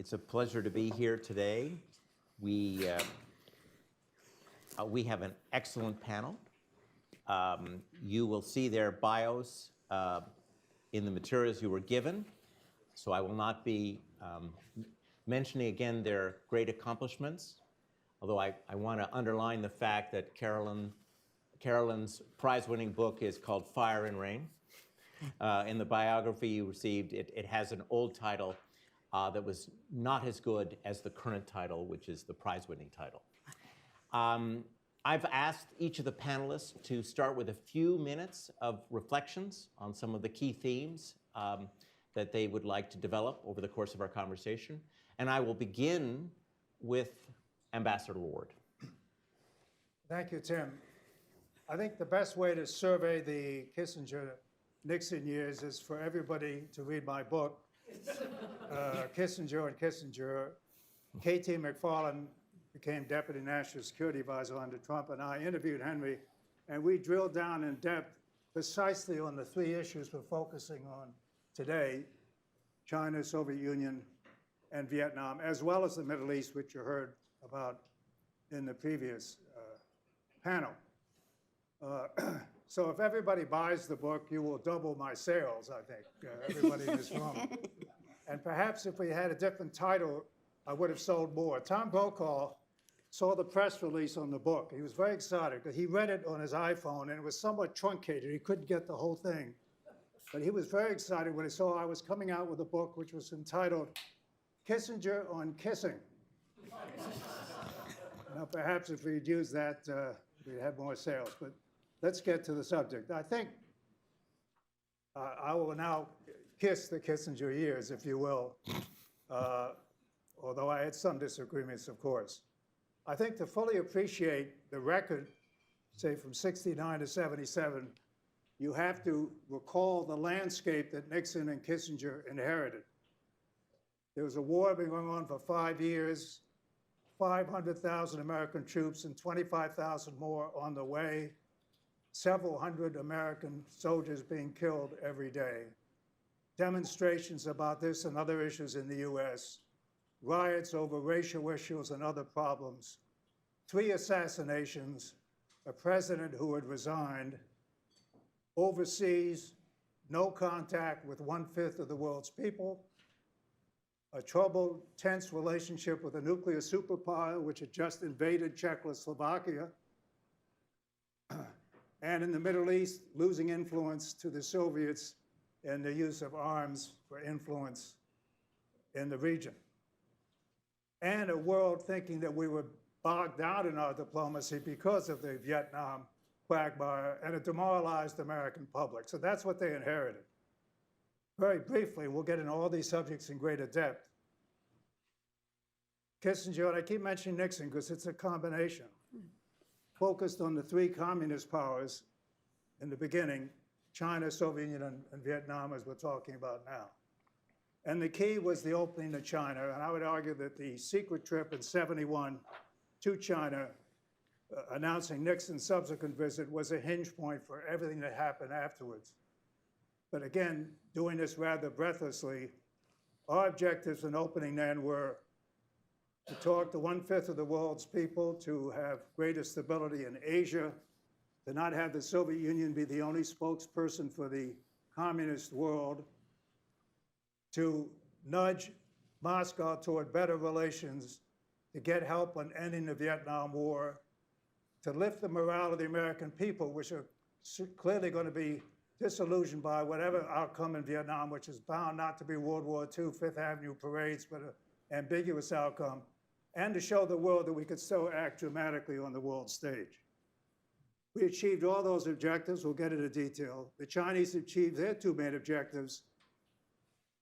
It's a pleasure to be here today. We have an excellent panel. You will see their bios in the materials you were given, so I will not be mentioning again their great accomplishments, although I want to underline the fact that Carolyn's prize-winning book is called Fire and Rain. In the biography you received, it has an old title that was not as good as the current title, which is the prize-winning title. I've asked each of the panelists to start with a few minutes of reflections on some of the key themes that they would like to develop over the course of our conversation. And I will begin with Ambassador Lord. Thank you, Tim. I think the best way to survey the Kissinger-Nixon years is for everybody to read my book, Kissinger and Kissinger. K.T. McFarlane became Deputy National Security Advisor under Trump, and I interviewed Henry, and we drilled down in depth precisely on the three issues we're focusing on today: China, Soviet Union, and Vietnam, as well as the Middle East, which you heard about in the previous panel. So if everybody buys the book, you will double my sales, I think, everybody in this room. And perhaps if we had a different title, I would have sold more. Tom Brokaw saw the press release on the book. He was very excited because he read it on his iPhone, and it was somewhat truncated. He couldn't get the whole thing. But he was very excited when he saw I was coming out with a book which was entitled Kissinger on Kissing. Now, perhaps if we'd used that, we'd have more sales. But let's get to the subject. I think I will now kiss the Kissinger years, if you will, although I had some disagreements, of course. I think to fully appreciate the record, say from 69 to 77, you have to recall the landscape that Nixon and Kissinger inherited. There was a war been going on for 5 years, 500,000 American troops and 25,000 more on the way, several hundred American soldiers being killed every day, demonstrations about this and other issues in the US, riots over racial issues and other problems, 3 assassinations, a president who had resigned, overseas, no contact with 1/5 of the world's people, a troubled, tense relationship with a nuclear superpower which had just invaded Czechoslovakia, and in the Middle East, losing influence to the Soviets in the use of arms for influence in the region. And a world thinking that we were bogged down in our diplomacy because of the Vietnam quagmire and a demoralized American public. So that's what they inherited. Very briefly, we'll get into all these subjects in greater depth. Kissinger, and I keep mentioning Nixon because it's a combination, focused on the 3 communist powers in the beginning, China, Soviet Union, and Vietnam, as we're talking about now. And the key was the opening of China, and I would argue that the secret trip in '71 to China, announcing Nixon's subsequent visit, was a hinge point for everything that happened afterwards. But again, doing this rather breathlessly, our objectives in opening then were to talk to 1/5 of the world's people, to have greater stability in Asia, to not have the Soviet Union be the only spokesperson for the communist world, to nudge Moscow toward better relations, to get help on ending the Vietnam War, to lift the morale of the American people, which are clearly going to be disillusioned by whatever outcome in Vietnam, which is bound not to be World War II, Fifth Avenue parades, but an ambiguous outcome, and to show the world that we could still act dramatically on the world stage. We achieved all those objectives. We'll get into detail. The Chinese achieved their 2 main objectives,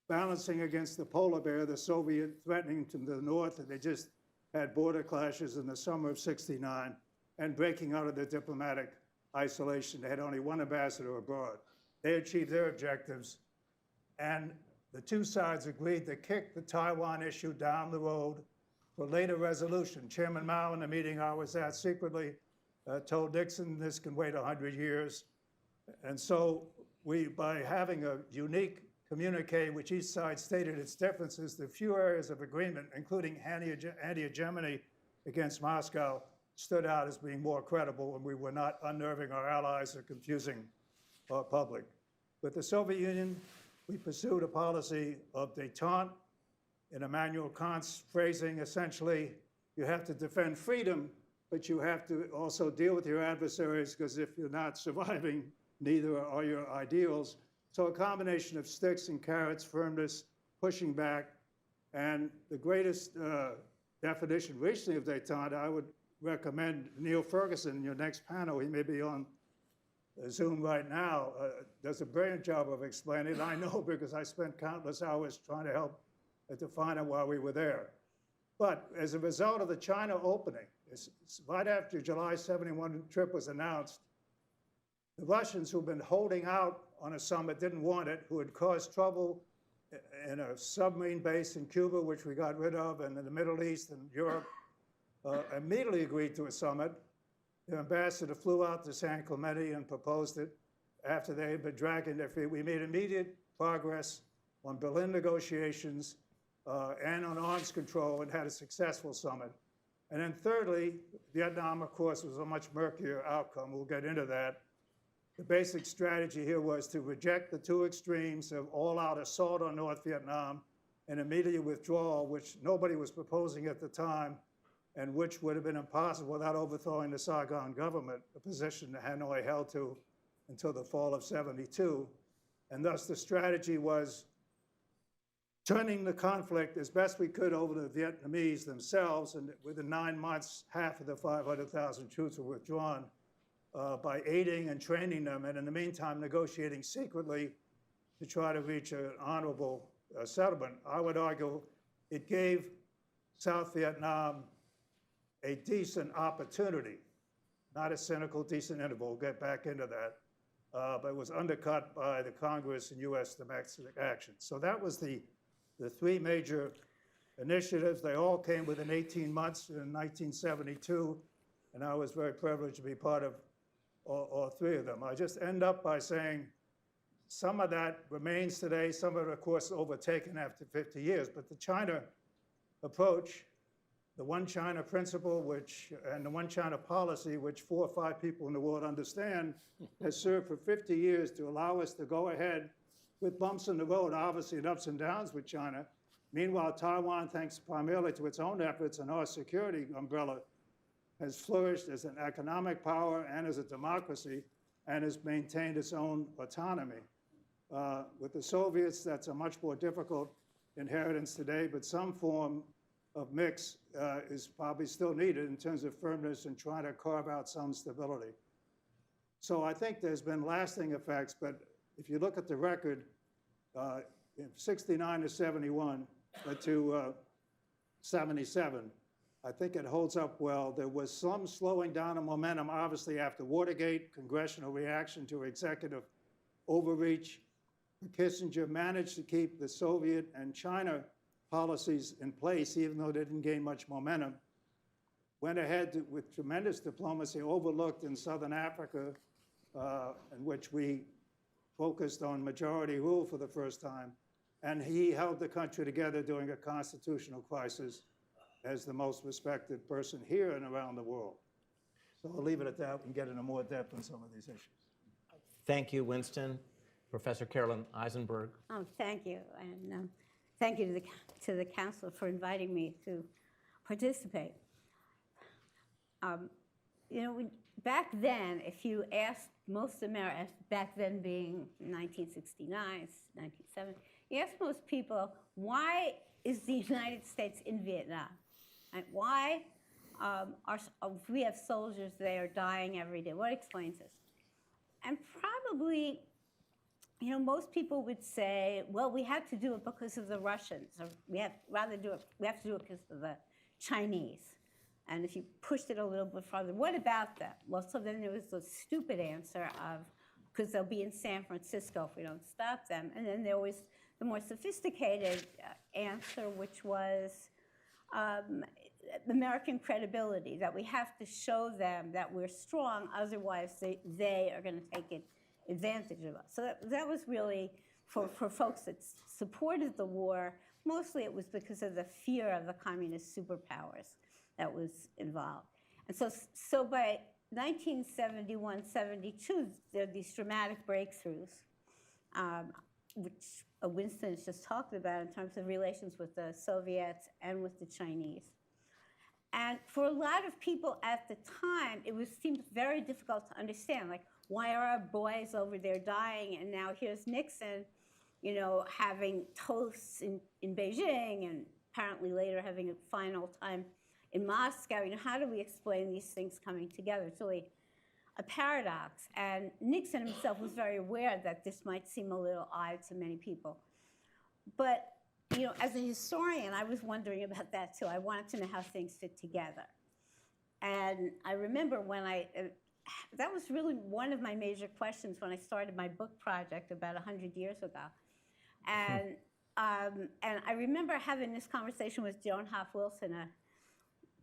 balancing against the polar bear, the Soviet threatening to the north, and they just had border clashes in the summer of '69, and breaking out of their diplomatic isolation. They had only 1 ambassador abroad. They achieved their objectives, and the 2 sides agreed to kick the Taiwan issue down the road for later resolution. Chairman Mao, in the meeting I was at secretly, told Nixon this can wait 100 years. And so we, by having a unique communique, which each side stated its differences, the few areas of agreement, including anti-hegemony against Moscow, stood out as being more credible, and we were not unnerving our allies or confusing our public. With the Soviet Union, we pursued a policy of détente. In Immanuel Kant's phrasing, essentially, you have to defend freedom, but you have to also deal with your adversaries, because if you're not surviving, neither are your ideals. So a combination of sticks and carrots, firmness, pushing back, and the greatest definition recently of détente, I would recommend Neil Ferguson in your next panel. He may be on Zoom right now, does a brilliant job of explaining it. I know because I spent countless hours trying to help define it while we were there. But as a result of the China opening, right after July 71 trip was announced, the Russians who've been holding out on a summit didn't want it, who had caused trouble in a submarine base in Cuba, which we got rid of, and in the Middle East and Europe, immediately agreed to a summit. The ambassador flew out to San Clemente and proposed it after they had been dragging their feet. We made immediate progress on Berlin negotiations and on arms control and had a successful summit. And then thirdly, Vietnam, of course, was a much murkier outcome. We'll get into that. The basic strategy here was to reject the two extremes of all-out assault on North Vietnam and immediate withdrawal, which nobody was proposing at the time, and which would have been impossible without overthrowing the Saigon government, a position that Hanoi held to until the fall of '72. And thus the strategy was turning the conflict as best we could over to the Vietnamese themselves, and within 9 months, half of the 500,000 troops were withdrawn by aiding and training them, and in the meantime, negotiating secretly to try to reach an honorable settlement. I would argue it gave South Vietnam a decent opportunity, not a cynical, decent interval. We'll get back into that. But it was undercut by the Congress and U.S. domestic action. So that was the three major initiatives. They all came within 18 months in 1972, and I was very privileged to be part of all three of them. I just end up by saying some of that remains today, some of it, of course, overtaken after 50 years, but the China approach, the one China principle, and the one China policy, which 4 or 5 people in the world understand, has served for 50 years to allow us to go ahead with bumps in the road, obviously, and ups and downs with China. Meanwhile, Taiwan, thanks primarily to its own efforts and our security umbrella, has flourished as an economic power and as a democracy, and has maintained its own autonomy. With the Soviets, that's a much more difficult inheritance today, but some form of mix is probably still needed in terms of firmness and trying to carve out some stability. So I think there's been lasting effects, but if you look at the record, in 69 to 71 to 77, I think it holds up well. There was some slowing down of momentum, obviously, after Watergate, congressional reaction to executive overreach. Kissinger managed to keep the Soviet and China policies in place, even though they didn't gain much momentum. Went ahead with tremendous diplomacy, overlooked in Southern Africa, in which we focused on majority rule for the first time. And he held the country together during a constitutional crisis as the most respected person here and around the world. So I'll leave it at that and get into more depth on some of these issues. Thank you, Winston. Professor Carolyn Eisenberg. Oh, thank you. And thank you to the council for inviting me to participate. You know, back then, if you asked most Americans, back then being 1969, 1970, you asked most people, why is the United States in Vietnam? And why we have soldiers there dying every day? What explains this? And probably, you know, most people would say, well, we had to do it because of the Russians, or we have to do it because of the Chinese. And if you pushed it a little bit further, what about them? Well, so then there was the stupid answer of, because they'll be in San Francisco if we don't stop them. And then there was the more sophisticated answer, which was American credibility, that we have to show them that we're strong, otherwise they are going to take advantage of us. So that was really for folks that supported the war, mostly it was because of the fear of the communist superpowers that was involved. And so by 1971, 72, there are these dramatic breakthroughs, which Winston has just talked about in terms of relations with the Soviets and with the Chinese. And for a lot of people at the time, seemed very difficult to understand, like, why are our boys over there dying? And now here's Nixon, having toasts in Beijing and apparently later having a final time in Moscow. How do we explain these things coming together? It's really a paradox. And Nixon himself was very aware that this might seem a little odd to many people. But, as a historian, I was wondering about that too. I wanted to know how things fit together. And I remember when that was really one of my major questions when I started my book project about 100 years ago. And I remember having this conversation with Joan Hoff-Wilson, a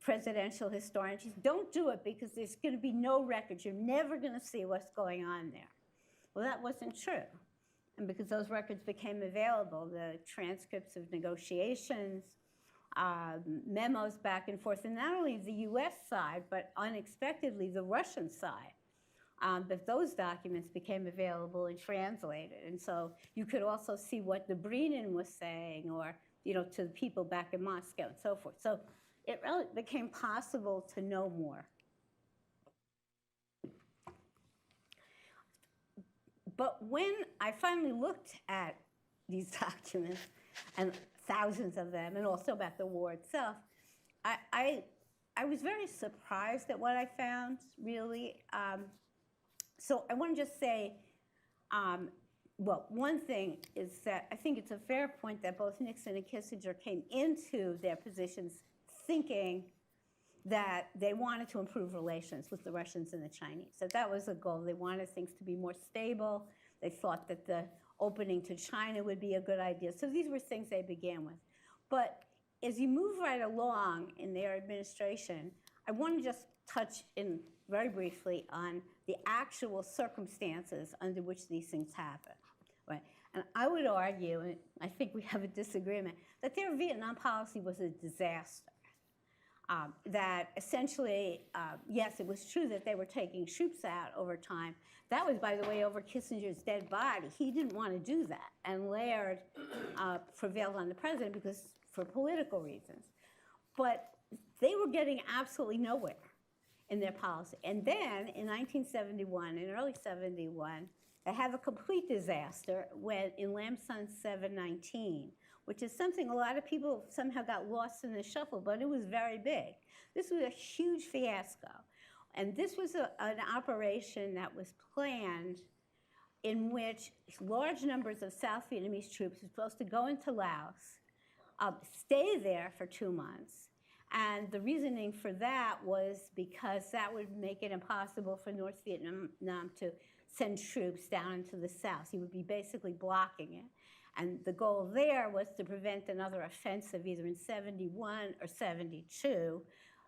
presidential historian. She said, don't do it because there's going to be no records. You're never going to see what's going on there. Well, that wasn't true. And because those records became available, the transcripts of negotiations, memos back and forth, and not only the US side, but unexpectedly the Russian side, that those documents became available and translated. And so you could also see what Dobrynin was saying, or to the people back in Moscow and so forth. So it really became possible to know more. But when I finally looked at these documents, and thousands of them, and also about the war itself, I was very surprised at what I found, really. So I want to just say, well, one thing is that I think it's a fair point that both Nixon and Kissinger came into their positions thinking that they wanted to improve relations with the Russians and the Chinese. So that was the goal. They wanted things to be more stable. They thought that the opening to China would be a good idea. So these were things they began with. But as you move right along in their administration, I want to just touch in very briefly on the actual circumstances under which these things happen. Right? And I would argue, and I think we have a disagreement, that their Vietnam policy was a disaster. That essentially, yes, it was true that they were taking troops out over time. That was, by the way, over Kissinger's dead body. He didn't want to do that. And Laird prevailed on the president because for political reasons. But they were getting absolutely nowhere in their policy. And then in 1971, in early 71, they have a complete disaster when in Lam Son 719, which is something a lot of people somehow got lost in the shuffle, but it was very big. This was a huge fiasco. And this was an operation that was planned in which large numbers of South Vietnamese troops were supposed to go into Laos, stay there for 2 months. And the reasoning for that was because that would make it impossible for North Vietnam to send troops down into the south. He would be basically blocking it. And the goal there was to prevent another offensive either in 71 or 72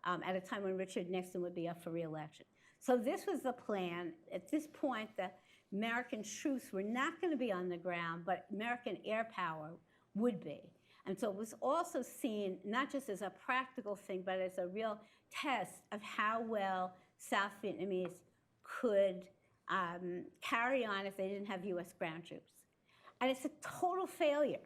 at a time when Richard Nixon would be up for re-election. So this was the plan. At this point, the American troops were not going to be on the ground, but American air power would be. And so it was also seen not just as a practical thing, but as a real test of how well South Vietnamese could carry on if they didn't have US ground troops. And it's a total failure.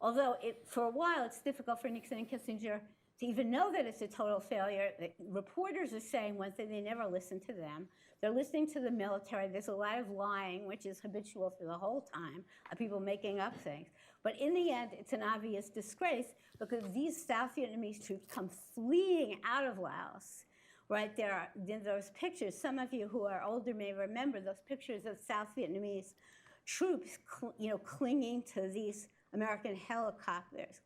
Although for a while it's difficult for Nixon and Kissinger to even know that it's a total failure. The reporters are saying one thing, they never listen to them. They're listening to the military. There's a lot of lying, which is habitual through the whole time, of people making up things. But in the end, it's an obvious disgrace because these South Vietnamese troops come fleeing out of Laos. Right, there are those pictures. Some of you who are older may remember those pictures of South Vietnamese troops, clinging to these American helicopters.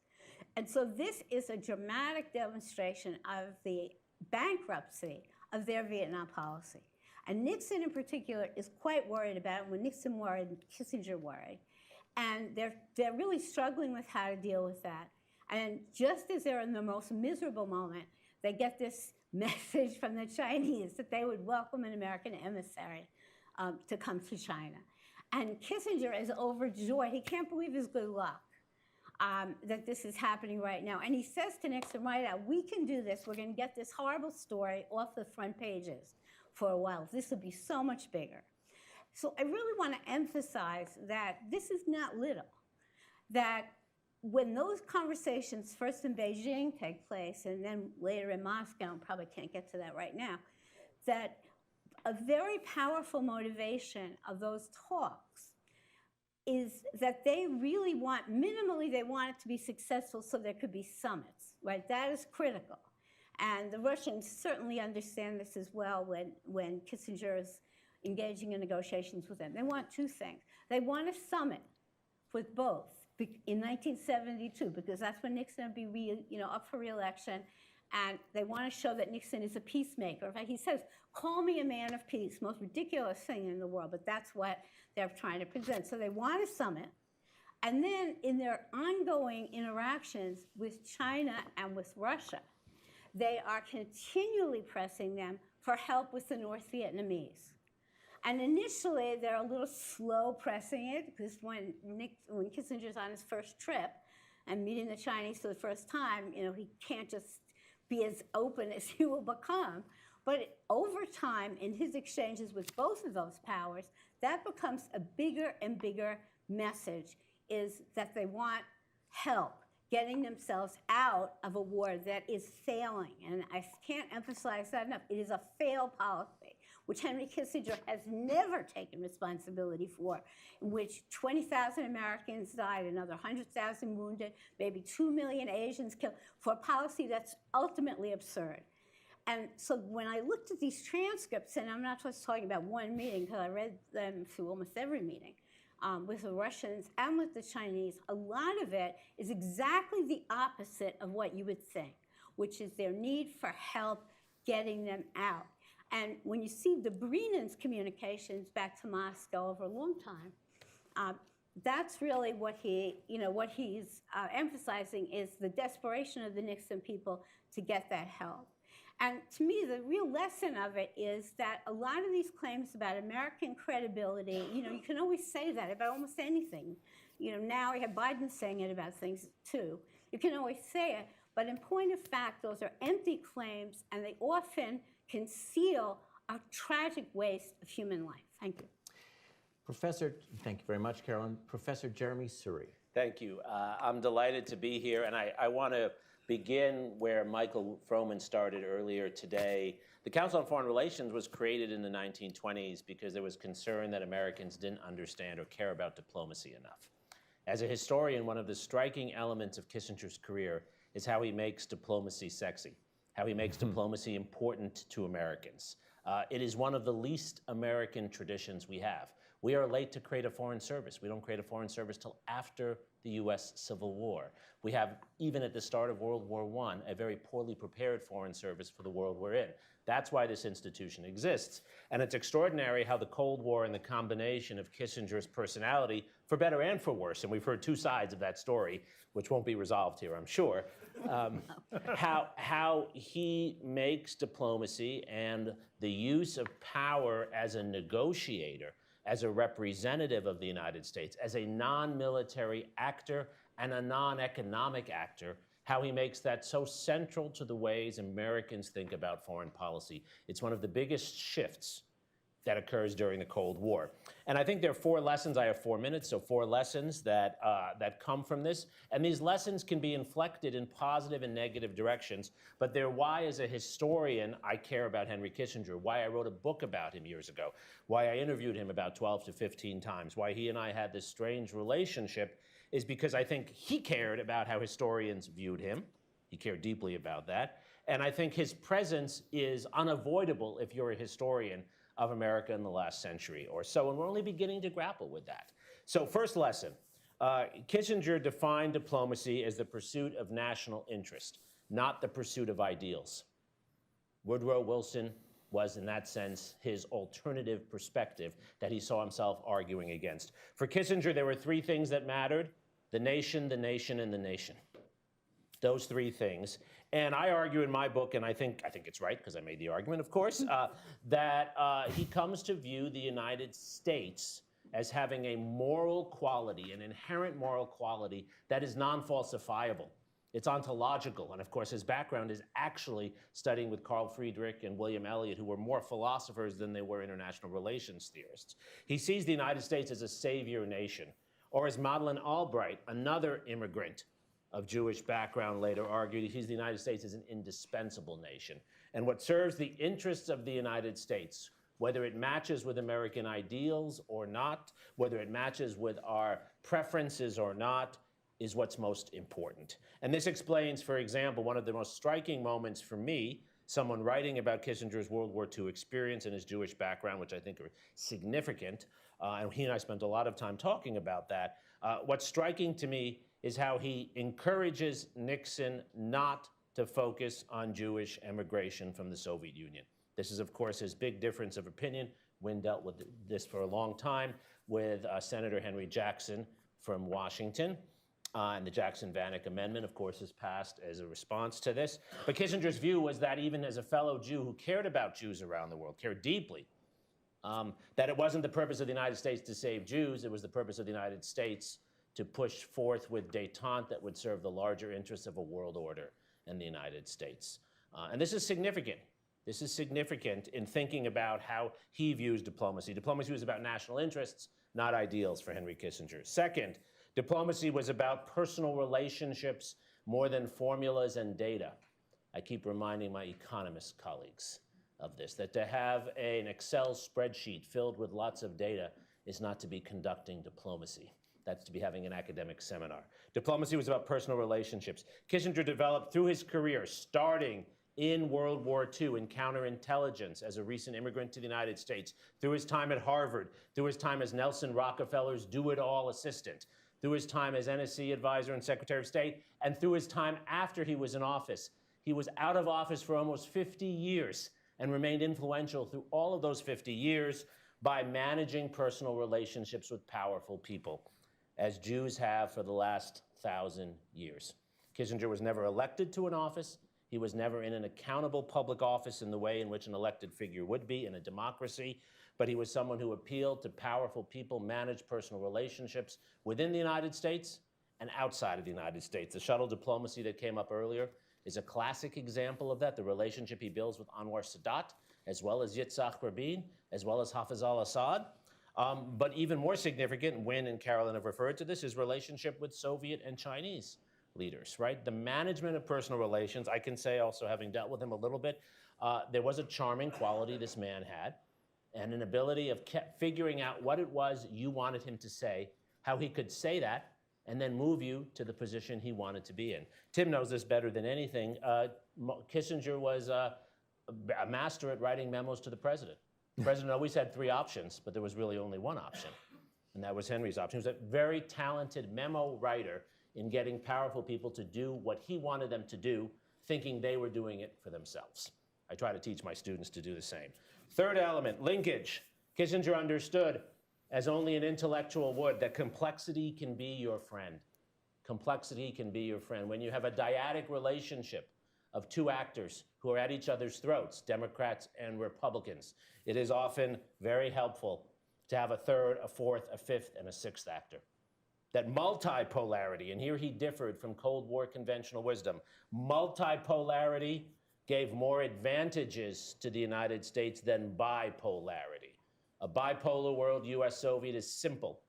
And so this is a dramatic demonstration of the bankruptcy of their Vietnam policy. And Nixon in particular is quite worried about it. When Nixon worried, Kissinger worried. And they're really struggling with how to deal with that. And just as they're in the most miserable moment, they get this message from the Chinese that they would welcome an American emissary to come to China. And Kissinger is overjoyed. He can't believe his good luck that this is happening right now. And he says to Nixon right out, we can do this. We're going to get this horrible story off the front pages for a while. This will be so much bigger. So I really want to emphasize that this is not little, that when those conversations first in Beijing take place and then later in Moscow, and probably can't get to that right now, that a very powerful motivation of those talks is that they really want, minimally they want it to be successful so there could be summits, right? That is critical. And the Russians certainly understand this as well when Kissinger is engaging in negotiations with them. They want two things. They want a summit with both in 1972, because that's when Nixon would be up for re-election, and they want to show that Nixon is a peacemaker. In fact, he says, call me a man of peace, most ridiculous thing in the world, but that's what they're trying to present. So they want a summit, and then in their ongoing interactions with China and with Russia, they are continually pressing them for help with the North Vietnamese. And initially, they're a little slow pressing it, because when Kissinger's on his first trip and meeting the Chinese for the first time, he can't just be as open as he will become. But over time, in his exchanges with both of those powers, that becomes a bigger and bigger message, is that they want help getting themselves out of a war that is failing. And I can't emphasize that enough. It is a failed policy, which Henry Kissinger has never taken responsibility for, in which 20,000 Americans died, another 100,000 wounded, maybe 2 million Asians killed, for a policy that's ultimately absurd. And so when I looked at these transcripts, and I'm not just talking about one meeting, because I read them through almost every meeting, with the Russians and with the Chinese, a lot of it is exactly the opposite of what you would think, which is their need for help getting them out. And when you see Dobrynen's communications back to Moscow over a long time, that's really what he's emphasizing is the desperation of the Nixon people to get that help. And to me, the real lesson of it is that a lot of these claims about American credibility, you can always say that about almost anything. Now we have Biden saying it about things too. You can always say it, but in point of fact, those are empty claims, and they often conceal a tragic waste of human life. Thank you. Professor, thank you very much, Carolyn. Professor Jeremi Suri. Thank you. I'm delighted to be here, and I want to begin where Michael Froman started earlier today. The Council on Foreign Relations was created in the 1920s because there was concern that Americans didn't understand or care about diplomacy enough. As a historian, one of the striking elements of Kissinger's career is how he makes diplomacy sexy, how he makes diplomacy important to Americans. It is one of the least American traditions we have. We are late to create a foreign service. We don't create a foreign service till after the US Civil War. We have, even at the start of World War I, a very poorly prepared foreign service for the world we're in. That's why this institution exists. And it's extraordinary how the Cold War and the combination of Kissinger's personality, for better and for worse, and we've heard two sides of that story, which won't be resolved here, I'm sure, how he makes diplomacy and the use of power as a negotiator, as a representative of the United States, as a non-military actor and a non-economic actor, how he makes that so central to the ways Americans think about foreign policy. It's one of the biggest shifts that occurs during the Cold War. And I think there are 4 lessons. I have 4 minutes, so 4 lessons that come from this. And these lessons can be inflected in positive and negative directions, but they're why, as a historian, I care about Henry Kissinger, why I wrote a book about him years ago, why I interviewed him about 12 to 15 times, why he and I had this strange relationship, is because I think he cared about how historians viewed him. He cared deeply about that. And I think his presence is unavoidable if you're a historian of America in the last century or so, and we're only beginning to grapple with that. So first lesson, Kissinger defined diplomacy as the pursuit of national interest, not the pursuit of ideals. Woodrow Wilson was, in that sense, his alternative perspective that he saw himself arguing against. For Kissinger, there were 3 things that mattered: the nation, the nation, and the nation. Those 3 things. And I argue in my book, and I think it's right, because I made the argument, of course, that he comes to view the United States as having a moral quality, an inherent moral quality that is non-falsifiable. It's ontological, and of course his background is actually studying with Carl Friedrich and William Eliot, who were more philosophers than they were international relations theorists. He sees the United States as a savior nation, or as Madeleine Albright, another immigrant of Jewish background, later argued, he sees the United States as an indispensable nation. And what serves the interests of the United States, whether it matches with American ideals or not, whether it matches with our preferences or not, is what's most important. And this explains, for example, one of the most striking moments for me, someone writing about Kissinger's World War II experience and his Jewish background, which I think are significant, and he and I spent a lot of time talking about that. What's striking to me is how he encourages Nixon not to focus on Jewish emigration from the Soviet Union. This is, of course, his big difference of opinion. Wynne dealt with this for a long time with Senator Henry Jackson from Washington. And the Jackson-Vanik Amendment, of course, is passed as a response to this. But Kissinger's view was that even as a fellow Jew who cared about Jews around the world, cared deeply, that it wasn't the purpose of the United States to save Jews, it was the purpose of the United States to push forth with détente that would serve the larger interests of a world order in the United States. And this is significant. This is significant in thinking about how he views diplomacy. Diplomacy was about national interests, not ideals for Henry Kissinger. Second, diplomacy was about personal relationships more than formulas and data. I keep reminding my economist colleagues of this, that to have an Excel spreadsheet filled with lots of data is not to be conducting diplomacy. That's to be having an academic seminar. Diplomacy was about personal relationships. Kissinger developed through his career, starting in World War II in counterintelligence as a recent immigrant to the United States, through his time at Harvard, through his time as Nelson Rockefeller's do-it-all assistant, through his time as NSC advisor and Secretary of State, and through his time after he was in office. He was out of office for almost 50 years and remained influential through all of those 50 years by managing personal relationships with powerful people, as Jews have for the last 1,000 years. Kissinger was never elected to an office. He was never in an accountable public office in the way in which an elected figure would be in a democracy, but he was someone who appealed to powerful people, managed personal relationships within the United States and outside of the United States. The shuttle diplomacy that came up earlier is a classic example of that, the relationship he builds with Anwar Sadat, as well as Yitzhak Rabin, as well as Hafez al-Assad. But even more significant, Wynne and Carolyn have referred to this, his relationship with Soviet and Chinese leaders, right? The management of personal relations, I can say also, having dealt with him a little bit, there was a charming quality this man had, and an ability of figuring out what it was you wanted him to say, how he could say that, and then move you to the position he wanted to be in. Tim knows this better than anything. Kissinger was a master at writing memos to the president. The president always had 3 options, but there was really only 1 option, and that was Henry's option. He was a very talented memo writer in getting powerful people to do what he wanted them to do, thinking they were doing it for themselves. I try to teach my students to do the same. Third element, linkage. Kissinger understood, as only an intellectual would, that complexity can be your friend. Complexity can be your friend. When you have a dyadic relationship of 2 actors who are at each other's throats, Democrats and Republicans, it is often very helpful to have a 3rd, a 4th, a 5th, and a 6th actor. That multipolarity, and here he differed from Cold War conventional wisdom, multipolarity gave more advantages to the United States than bipolarity. A bipolar world, US-Soviet, is simple.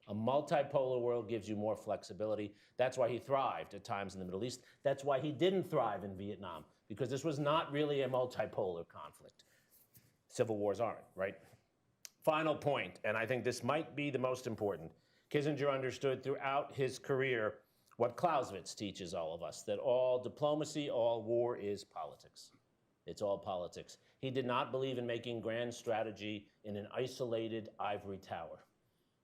A multipolar world gives you more flexibility. That's why he thrived at times in the Middle East. That's why he didn't thrive in Vietnam, because this was not really a multipolar conflict. Civil wars aren't, right? Final point, and I think this might be the most important. Kissinger understood throughout his career what Clausewitz teaches all of us, that all diplomacy, all war is politics. It's all politics. He did not believe in making grand strategy in an isolated ivory tower.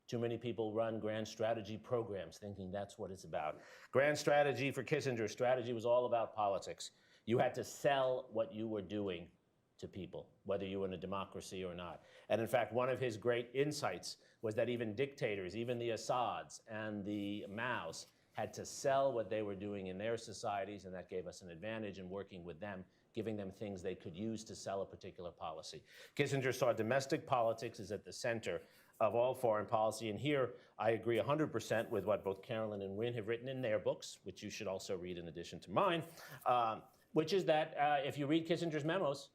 Too many people run grand strategy programs thinking that's what it's about. Grand strategy for Kissinger, strategy was all about politics. You had to sell what you were doing to people, whether you were in a democracy or not. And in fact, one of his great insights was that even dictators, even the Assads and the Maos, had to sell what they were doing in their societies, and that gave us an advantage in working with them, giving them things they could use to sell a particular policy. Kissinger saw domestic politics as at the center of all foreign policy. And here, I agree 100% with what both Carolyn and Wynn have written in their books, which you should also read in addition to mine, which is that if you read Kissinger's memos,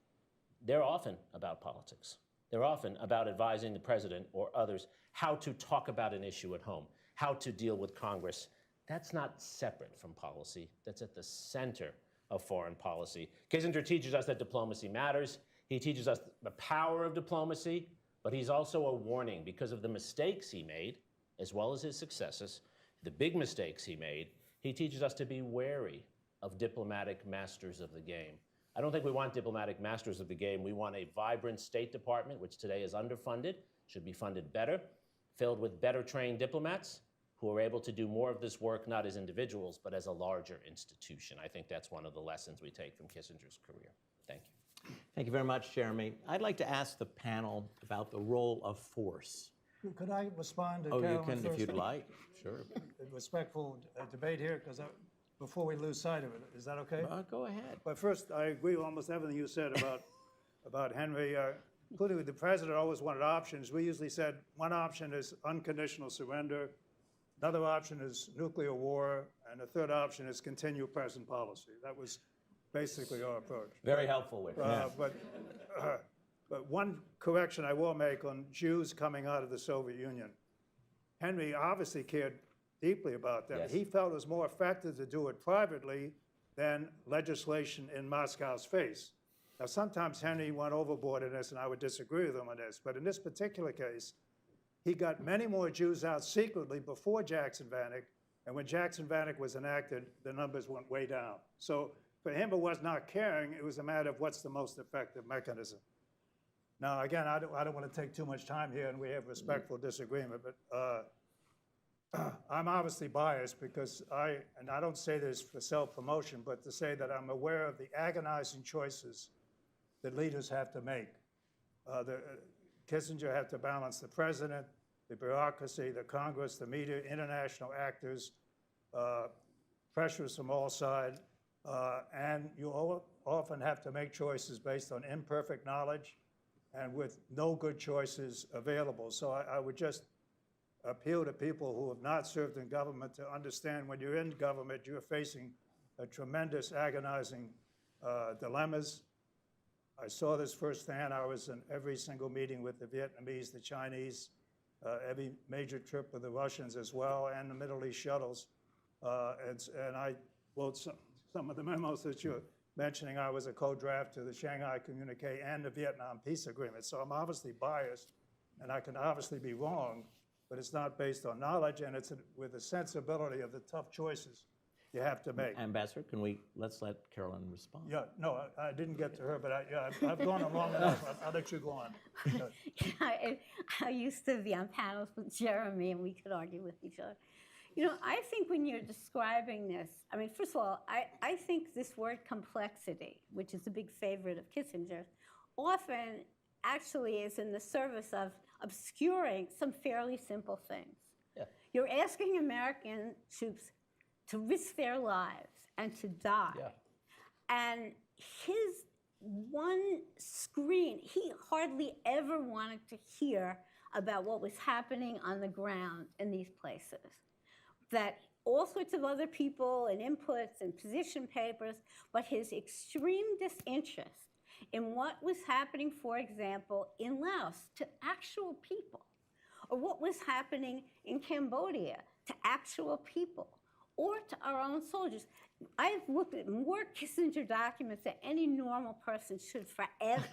they're often about politics. They're often about advising the president or others how to talk about an issue at home, how to deal with Congress. That's not separate from policy. That's at the center of foreign policy. Kissinger teaches us that diplomacy matters. He teaches us the power of diplomacy, but he's also a warning because of the mistakes he made, as well as his successes, the big mistakes he made. He teaches us to be wary of diplomatic masters of the game. I don't think we want diplomatic masters of the game. We want a vibrant State Department, which today is underfunded, should be funded better, filled with better trained diplomats who are able to do more of this work, not as individuals, but as a larger institution. I think that's one of the lessons we take from Kissinger's career. Thank you. Thank you very much, Jeremy. I'd like to ask the panel about the role of force. Could I respond to Oh, Carolyn you can first? if you'd like. Sure. A respectful debate here, because before we lose sight of it, is that okay? Go ahead. But first, I agree with almost everything you said about Henry, including with the president always wanted options. We usually said one option is unconditional surrender, another option is nuclear war, and the third option is continue present policy. That was basically our approach. Very helpful, Wick. But one correction I will make on Jews coming out of the Soviet Union. Henry obviously cared deeply about them. Yes. He felt it was more effective to do it privately than legislation in Moscow's face. Now, sometimes Henry went overboard in this, and I would disagree with him on this, but in this particular case, he got many more Jews out secretly before Jackson-Vanik, and when Jackson-Vanik was enacted, the numbers went way down. So for him, it was not caring, it was a matter of what's the most effective mechanism. Now, again, I don't want to take too much time here, and we have respectful disagreement, but I'm obviously biased because I don't say this for self-promotion, but to say that I'm aware of the agonizing choices that leaders have to make. Kissinger had to balance the president, the bureaucracy, the Congress, the media, international actors, pressures from all sides, and you often have to make choices based on imperfect knowledge and with no good choices available. So I would just appeal to people who have not served in government to understand when you're in government, you're facing a tremendous agonizing dilemmas. I saw this firsthand. I was in every single meeting with the Vietnamese, the Chinese, every major trip with the Russians as well, and the Middle East shuttles. And I wrote some of the memos that you're mentioning. I was a co-draft to the Shanghai Communique and the Vietnam Peace Agreement. So I'm obviously biased, and I can obviously be wrong, but it's not based on knowledge, and it's with a sensibility of the tough choices you have to make. Ambassador, let's let Carolyn respond. Yeah, no, I didn't get to her, but I've gone on long enough. I'll let you go on. I used to be on panels with Jeremy, and we could argue with each other. You know, I think when you're describing this, I mean, first of all, I think this word complexity, which is a big favorite of Kissinger's, often actually is in the service of obscuring some fairly simple things. Yeah. You're asking American troops to risk their lives and to die. Yeah. And his one screen, he hardly ever wanted to hear about what was happening on the ground in these places. That all sorts of other people and inputs and position papers, but his extreme disinterest in what was happening, for example, in Laos to actual people, or what was happening in Cambodia to actual people, or to our own soldiers. I've looked at more Kissinger documents than any normal person should forever.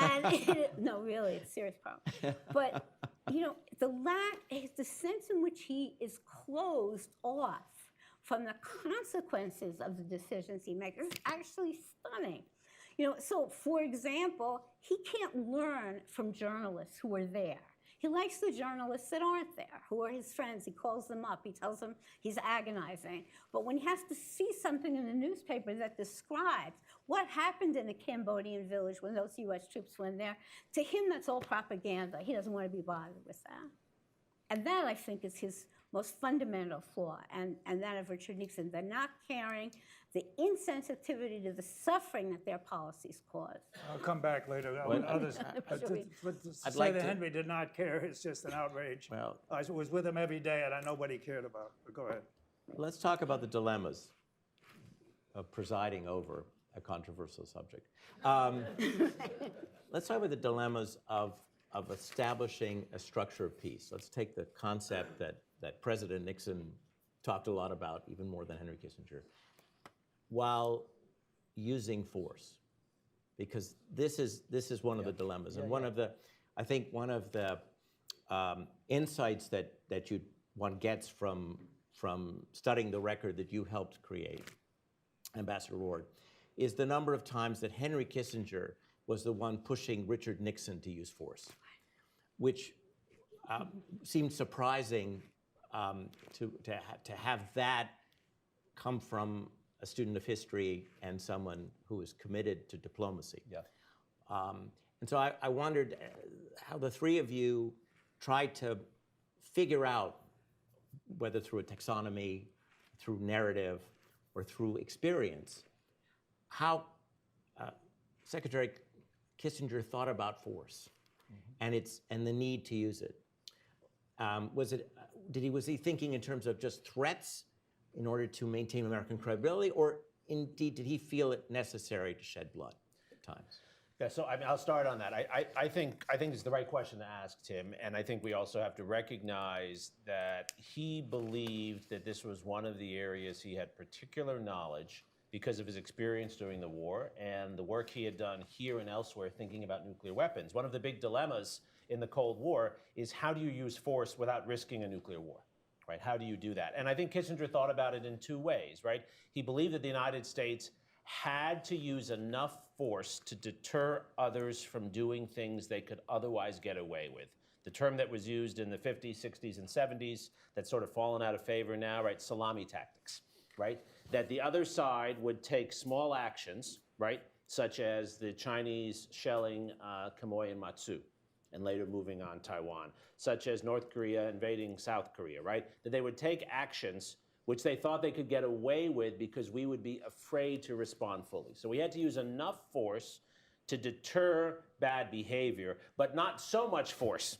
And no, really, it's a serious problem. But you know, the sense in which he is closed off from the consequences of the decisions he makes is actually stunning. You know, so for example, he can't learn from journalists who are there. He likes the journalists that aren't there, who are his friends. He calls them up. He tells them he's agonizing. But when he has to see something in the newspaper that describes what happened in the Cambodian village when those U.S. troops went there, to him that's all propaganda. He doesn't want to be bothered with that. And that, I think, is his most fundamental flaw, and that of Richard Nixon. They're not caring. the insensitivity to the suffering that their policies caused. I'll come back later. Well, Others, Sure we- but to I'd say like that to- Henry did not care, it's just an outrage. Well, I was with him every day, and I know what he cared about. But go ahead. let's talk about the dilemmas of presiding over a controversial subject. Let's talk about the dilemmas of establishing a structure of peace. Let's take the concept that President Nixon talked a lot about, even more than Henry Kissinger, while using force, because this is one of the dilemmas, and I think one of the insights that one gets from studying the record that you helped create, Ambassador Lord, is the number of times that Henry Kissinger was the one pushing Richard Nixon to use force, which seemed surprising to have that come from a student of history and someone who is committed to diplomacy. Yeah. And so I wondered how the three of you tried to figure out, whether through a taxonomy, through narrative, or through experience, how Secretary Kissinger thought about force and the need to use it. Was he thinking in terms of just threats in order to maintain American credibility, or indeed did he feel it necessary to shed blood at times? Yeah, so I mean, I'll start on that. I think it's the right question to ask, Tim, and I think we also have to recognize that he believed that this was one of the areas he had particular knowledge because of his experience during the war and the work he had done here and elsewhere thinking about nuclear weapons. One of the big dilemmas in the Cold War is, how do you use force without risking a nuclear war? Right? How do you do that? And I think Kissinger thought about it in two ways, right? He believed that the United States had to use enough force to deter others from doing things they could otherwise get away with. The term that was used in the 50s, 60s, and 70s that's sort of fallen out of favor now, right? Salami tactics, right? That the other side would take small actions, right? Such as the Chinese shelling Quemoy and Matsu, and later moving on Taiwan, such as North Korea invading South Korea, right? That they would take actions which they thought they could get away with because we would be afraid to respond fully. So we had to use enough force to deter bad behavior, but not so much force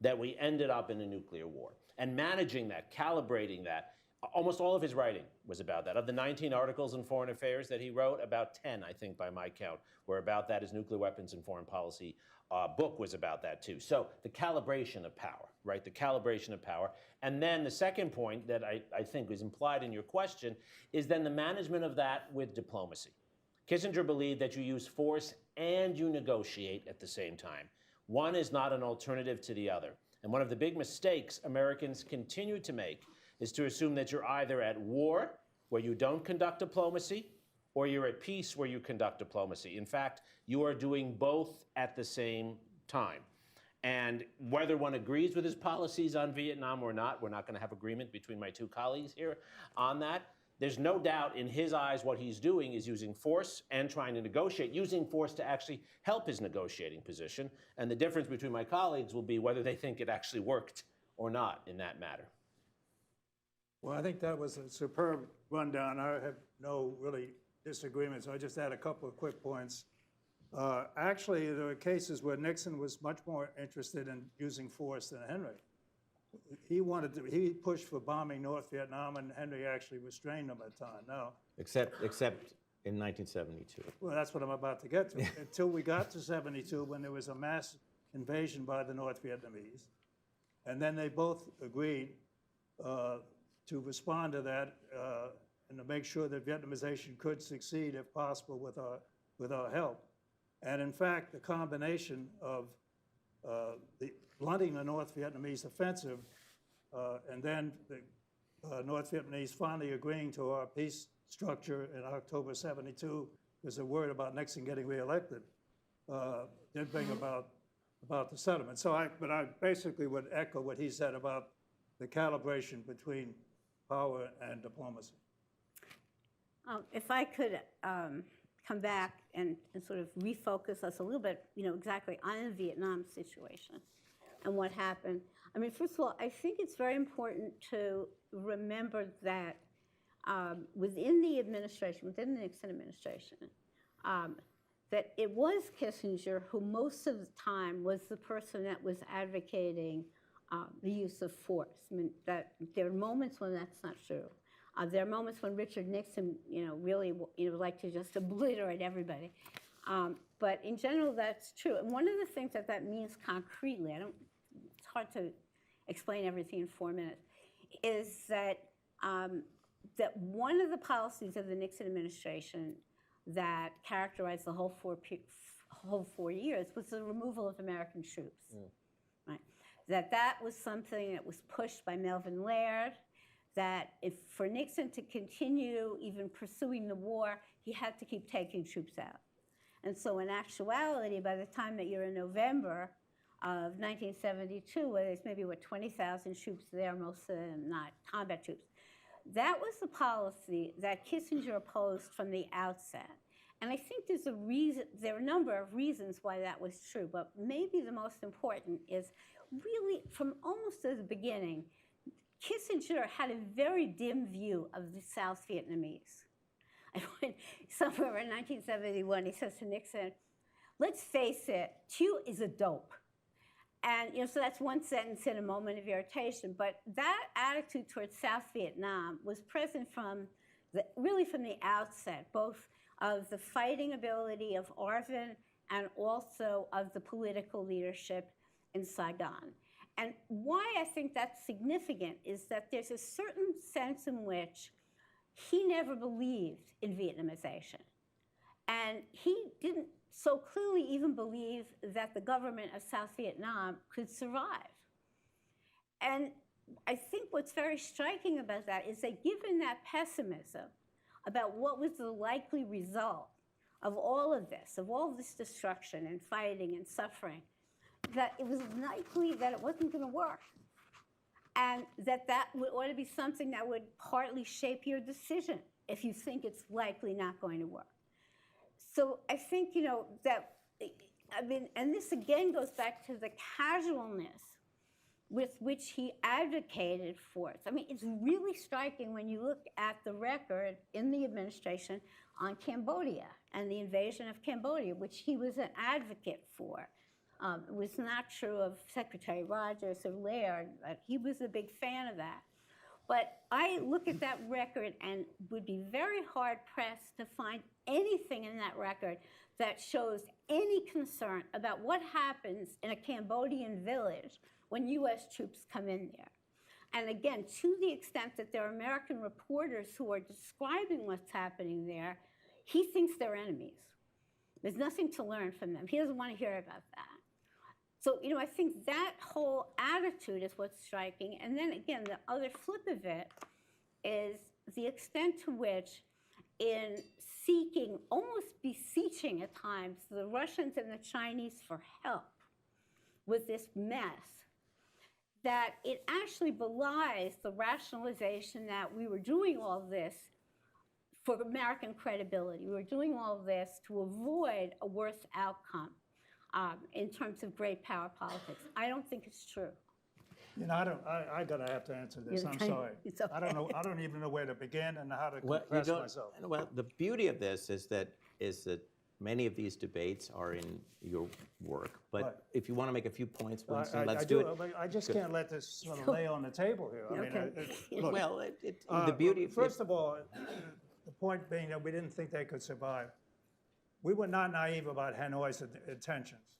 that we ended up in a nuclear war. And managing that, calibrating that, almost all of his writing was about that. Of the 19 articles in Foreign Affairs that he wrote, about 10, I think by my count, were about that. His Nuclear Weapons and Foreign Policy book was about that too. So the calibration of power, right? The calibration of power. And then the second point that I think is implied in your question is then the management of that with diplomacy. Kissinger believed that you use force and you negotiate at the same time. One is not an alternative to the other. And one of the big mistakes Americans continue to make is to assume that you're either at war, where you don't conduct diplomacy, or you're at peace where you conduct diplomacy. In fact, you are doing both at the same time. And whether one agrees with his policies on Vietnam or not, we're not going to have agreement between my two colleagues here on that. There's no doubt in his eyes what he's doing is using force and trying to negotiate, using force to actually help his negotiating position. And the difference between my colleagues will be whether they think it actually worked or not in that matter. Well, I think that was a superb rundown. I have no really disagreements. I just add a couple of quick points. Actually, there were cases where Nixon was much more interested in using force than Henry. He pushed for bombing North Vietnam, and Henry actually restrained him at the time. Now, Except in 1972. well, that's what I'm about to get to. Until we got to 72, when there was a mass invasion by the North Vietnamese, and then they both agreed to respond to that and to make sure that Vietnamization could succeed, if possible, with our help. And in fact, the combination of the blunting the North Vietnamese offensive and then the North Vietnamese finally agreeing to our peace structure in October '72, there's a word about Nixon getting reelected, did bring about the settlement. But I basically would echo what he said about the calibration between power and diplomacy. If I could come back and sort of refocus us a little bit, exactly on the Vietnam situation and what happened. I mean, first of all, I think it's very important to remember that within the administration, within the Nixon administration, that it was Kissinger who most of the time was the person that was advocating the use of force. I mean, that there are moments when that's not true. There are moments when Richard Nixon, really, liked to just obliterate everybody. But in general, that's true. And one of the things that means concretely, it's hard to explain everything in 4 minutes, is that that one of the policies of the Nixon administration that characterized the whole four years was the removal of American troops. Right? That was something that was pushed by Melvin Laird, that if for Nixon to continue even pursuing the war, he had to keep taking troops out. And so in actuality, by the time that you're in November of 1972, where there's maybe, 20,000 troops there, most of them not combat troops, that was the policy that Kissinger opposed from the outset. And I think there are a number of reasons why that was true, but maybe the most important is really from almost the beginning, Kissinger had a very dim view of the South Vietnamese. And when, somewhere in 1971, he says to Nixon, let's face it, Thieu is a dope. And so that's one sentence in a moment of irritation, but that attitude towards South Vietnam was present really from the outset, both of the fighting ability of Arvin and also of the political leadership in Saigon. And why I think that's significant is that there's a certain sense in which he never believed in Vietnamization. And he didn't so clearly even believe that the government of South Vietnam could survive. And I think what's very striking about that is that given that pessimism about what was the likely result of all of this destruction and fighting and suffering, that it was likely that it wasn't going to work. And that ought to be something that would partly shape your decision if you think it's likely not going to work. So I think, and this again goes back to the casualness with which he advocated for it. I mean, it's really striking when you look at the record in the administration on Cambodia and the invasion of Cambodia, which he was an advocate for. It was not true of Secretary Rogers or Laird, but he was a big fan of that. But I look at that record and would be very hard-pressed to find anything in that record that shows any concern about what happens in a Cambodian village when U.S. troops come in there. And again, to the extent that there are American reporters who are describing what's happening there, he thinks they're enemies. There's nothing to learn from them. He doesn't want to hear about that. So, I think that whole attitude is what's striking. And then again, the other flip of it is the extent to which in seeking, almost beseeching at times, the Russians and the Chinese for help with this mess, that it actually belies the rationalization that we were doing all this for American credibility. We were doing all this to avoid a worse outcome. In terms of great power politics. I don't think it's true. I gotta have to answer this. I'm sorry. It's okay. I don't even know where to begin and how to Well, compress myself. Well, the beauty of this is that many of these debates are in your work. But Right. if you want to make a few points, Winston, I let's do do it. I just can't let this sort of lay on the table here. I mean, Okay. look, Well, the beauty. First of all, the point being that we didn't think they could survive. We were not naive about Hanoi's intentions,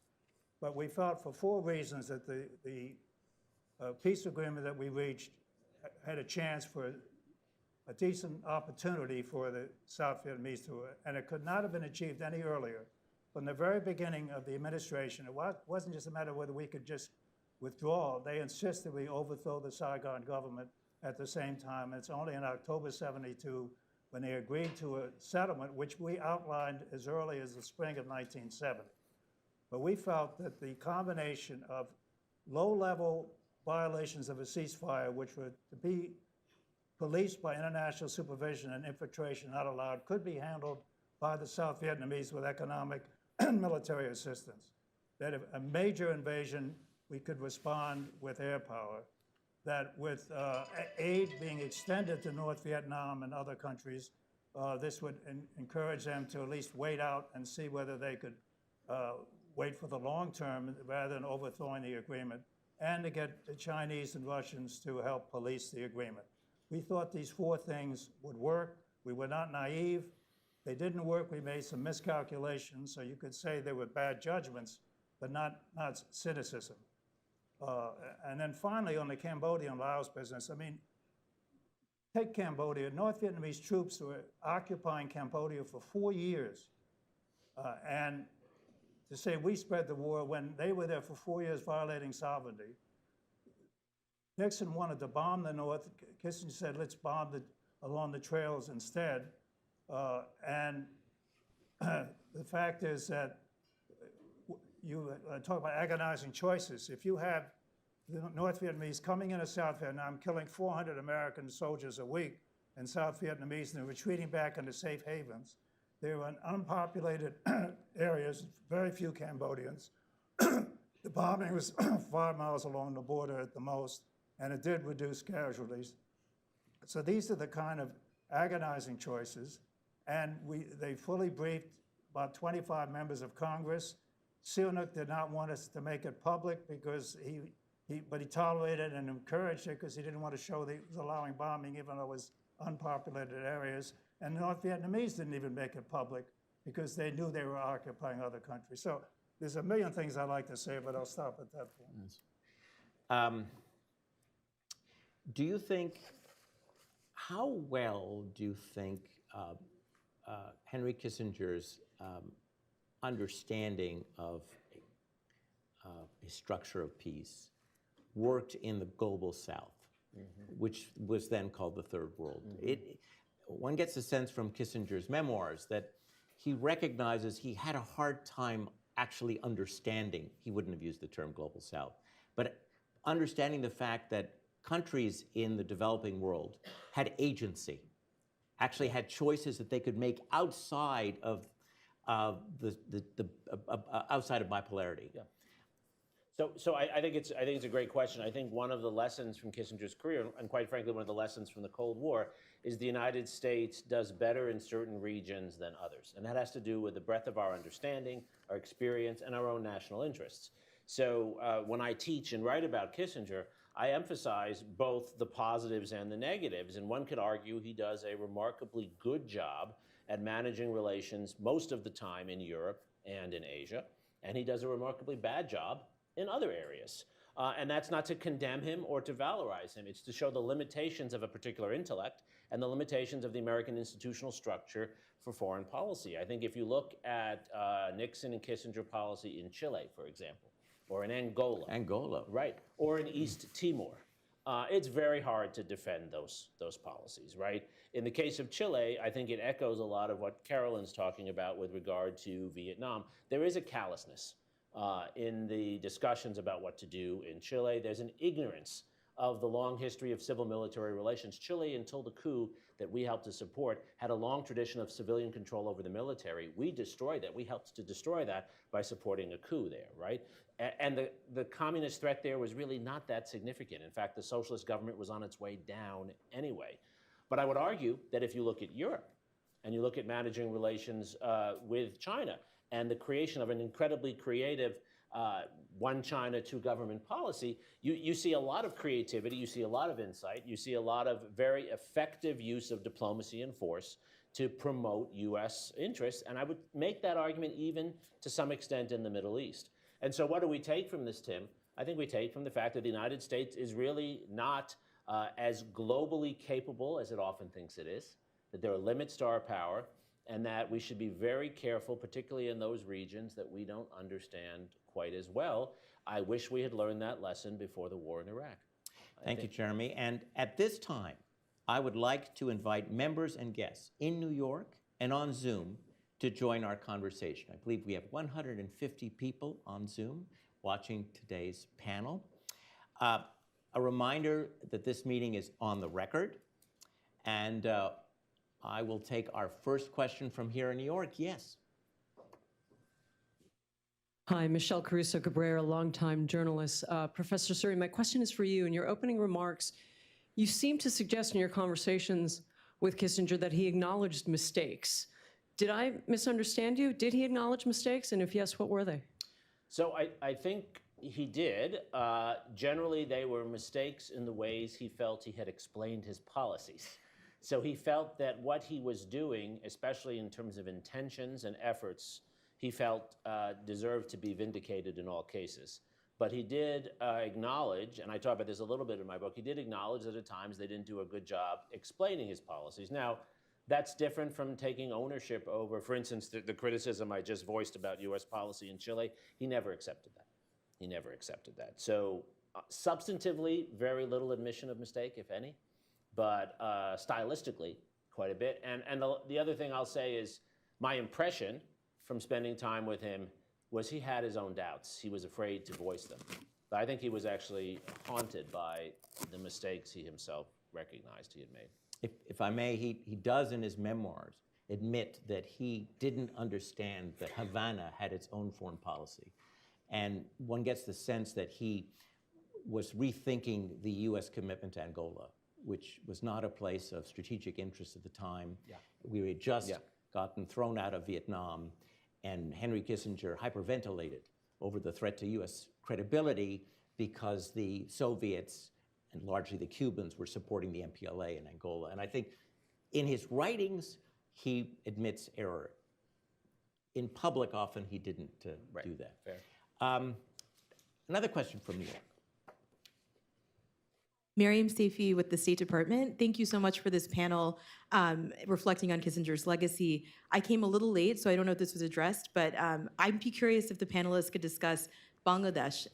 but we felt for 4 reasons that the peace agreement that we reached had a chance for a decent opportunity for the South Vietnamese to, and it could not have been achieved any earlier. From the very beginning of the administration, it wasn't just a matter of whether we could just withdraw. They insisted we overthrow the Saigon government at the same time. And it's only in October '72 when they agreed to a settlement, which we outlined as early as the spring of 1970. But we felt that the combination of low-level violations of a ceasefire, which were to be policed by international supervision and infiltration not allowed, could be handled by the South Vietnamese with economic and military assistance. That if a major invasion, we could respond with air power. that with aid being extended to North Vietnam and other countries, this would encourage them to at least wait out and see whether they could wait for the long term rather than overthrowing the agreement, and to get the Chinese and Russians to help police the agreement. We thought these four things would work. We were not naive. They didn't work. We made some miscalculations, so you could say they were bad judgments, but not cynicism. And then finally, on the Cambodia and Laos business, I mean, take Cambodia. North Vietnamese troops were occupying Cambodia for 4 years. And to say we spread the war when they were there for 4 years violating sovereignty. Nixon wanted to bomb the North. Kissinger said, let's bomb along the trails instead. And the fact is that you talk about agonizing choices. If you have the North Vietnamese coming into South Vietnam, killing 400 American soldiers a week, and South Vietnamese, and they're retreating back into safe havens. They were in unpopulated areas, very few Cambodians. The bombing was 5 miles along the border at the most, and it did reduce casualties. So these are the kind of agonizing choices, and they fully briefed about 25 members of Congress. Sihanouk did not want us to make it public because but he tolerated and encouraged it because he didn't want to show that he was allowing bombing even though it was unpopulated areas. And the North Vietnamese didn't even make it public because they knew they were occupying other countries. So there's a million things I'd like to say, but I'll stop at that point. Do you think, how well do you think Henry Kissinger's understanding of a structure of peace worked in the global South, which was then called the Third World? One gets a sense from Kissinger's memoirs that he recognizes he had a hard time actually understanding, he wouldn't have used the term global South, but understanding the fact that countries in the developing world had agency, actually had choices that they could make outside of outside of bipolarity. Yeah. So I think it's a great question. I think one of the lessons from Kissinger's career, and quite frankly, one of the lessons from the Cold War, is the United States does better in certain regions than others. And that has to do with the breadth of our understanding, our experience, and our own national interests. So when I teach and write about Kissinger, I emphasize both the positives and the negatives. And one could argue he does a remarkably good job at managing relations most of the time in Europe and in Asia. And he does a remarkably bad job in other areas. And that's not to condemn him or to valorize him. It's to show the limitations of a particular intellect and the limitations of the American institutional structure for foreign policy. I think if you look at Nixon and Kissinger policy in Chile, for example, or in Angola. Angola. Right, or in East Timor. It's very hard to defend those policies, right? In the case of Chile, I think it echoes a lot of what Carolyn's talking about with regard to Vietnam. There is a callousness in the discussions about what to do in Chile. There's an ignorance of the long history of civil-military relations. Chile, until the coup that we helped to support, had a long tradition of civilian control over the military. We destroyed that. We helped to destroy that by supporting a coup there, right? And the communist threat there was really not that significant. In fact, the socialist government was on its way down anyway. But I would argue that if you look at Europe and you look at managing relations with China and the creation of an incredibly creative one China, two government policy, you see a lot of creativity, you see a lot of insight, you see a lot of very effective use of diplomacy and force to promote U.S. interests. And I would make that argument even to some extent in the Middle East. And so what do we take from this, Tim? I think we take from the fact that the United States is really not as globally capable as it often thinks it is, that there are limits to our power, and that we should be very careful, particularly in those regions that we don't understand quite as well. I wish we had learned that lesson before the war in Iraq. Thank you, Jeremy. And at this time, I would like to invite members and guests in New York and on Zoom to join our conversation. I believe we have 150 people on Zoom watching today's panel. A reminder that this meeting is on the record, and I will take our first question from here in New York. Yes. Hi, Michelle Caruso Cabrera, longtime journalist. Professor Suri, my question is for you. In your opening remarks, you seem to suggest in your conversations with Kissinger that he acknowledged mistakes. Did I misunderstand you? Did he acknowledge mistakes? And if yes, what were they? So I think he did. Generally, they were mistakes in the ways he felt he had explained his policies. So he felt that what he was doing, especially in terms of intentions and efforts, he felt deserved to be vindicated in all cases. But he did acknowledge, and I talk about this a little bit in my book, he did acknowledge that at times they didn't do a good job explaining his policies. Now, that's different from taking ownership over, for instance, the criticism I just voiced about US policy in Chile. He never accepted that. He never accepted that. So substantively, very little admission of mistake, if any, but stylistically, quite a bit. And the other thing I'll say is my impression from spending time with him was he had his own doubts. He was afraid to voice them. But I think he was actually haunted by the mistakes he himself recognized he had made. If I may, he does in his memoirs admit that he didn't understand that Havana had its own foreign policy. And one gets the sense that he was rethinking the US commitment to Angola, which was not a place of strategic interest at the time. Yeah. We had just gotten thrown out of Vietnam, and Henry Kissinger hyperventilated over the threat to US credibility because the Soviets and largely the Cubans were supporting the MPLA in Angola. And I think in his writings, he admits error. In public, often he didn't do that. Fair. Another question from New York. Miriam Saifi with the State Department. Thank you so much for this panel reflecting on Kissinger's legacy. I came a little late, so I don't know if this was addressed, but I'd be curious if the panelists could discuss Bangladesh,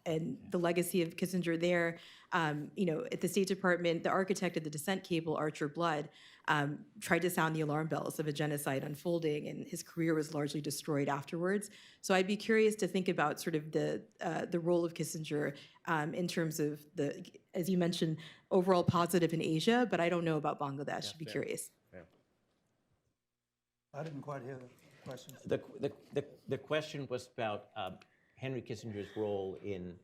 and the legacy of Kissinger there. At the State Department, the architect of the descent cable, Archer Blood, tried to sound the alarm bells of a genocide unfolding, and his career was largely destroyed afterwards. So I'd be curious to think about sort of the role of Kissinger in terms of as you mentioned, overall positive in Asia, but I don't know about Bangladesh. I'd be curious. Fair. I didn't quite hear the question. The question was about Henry Kissinger's role in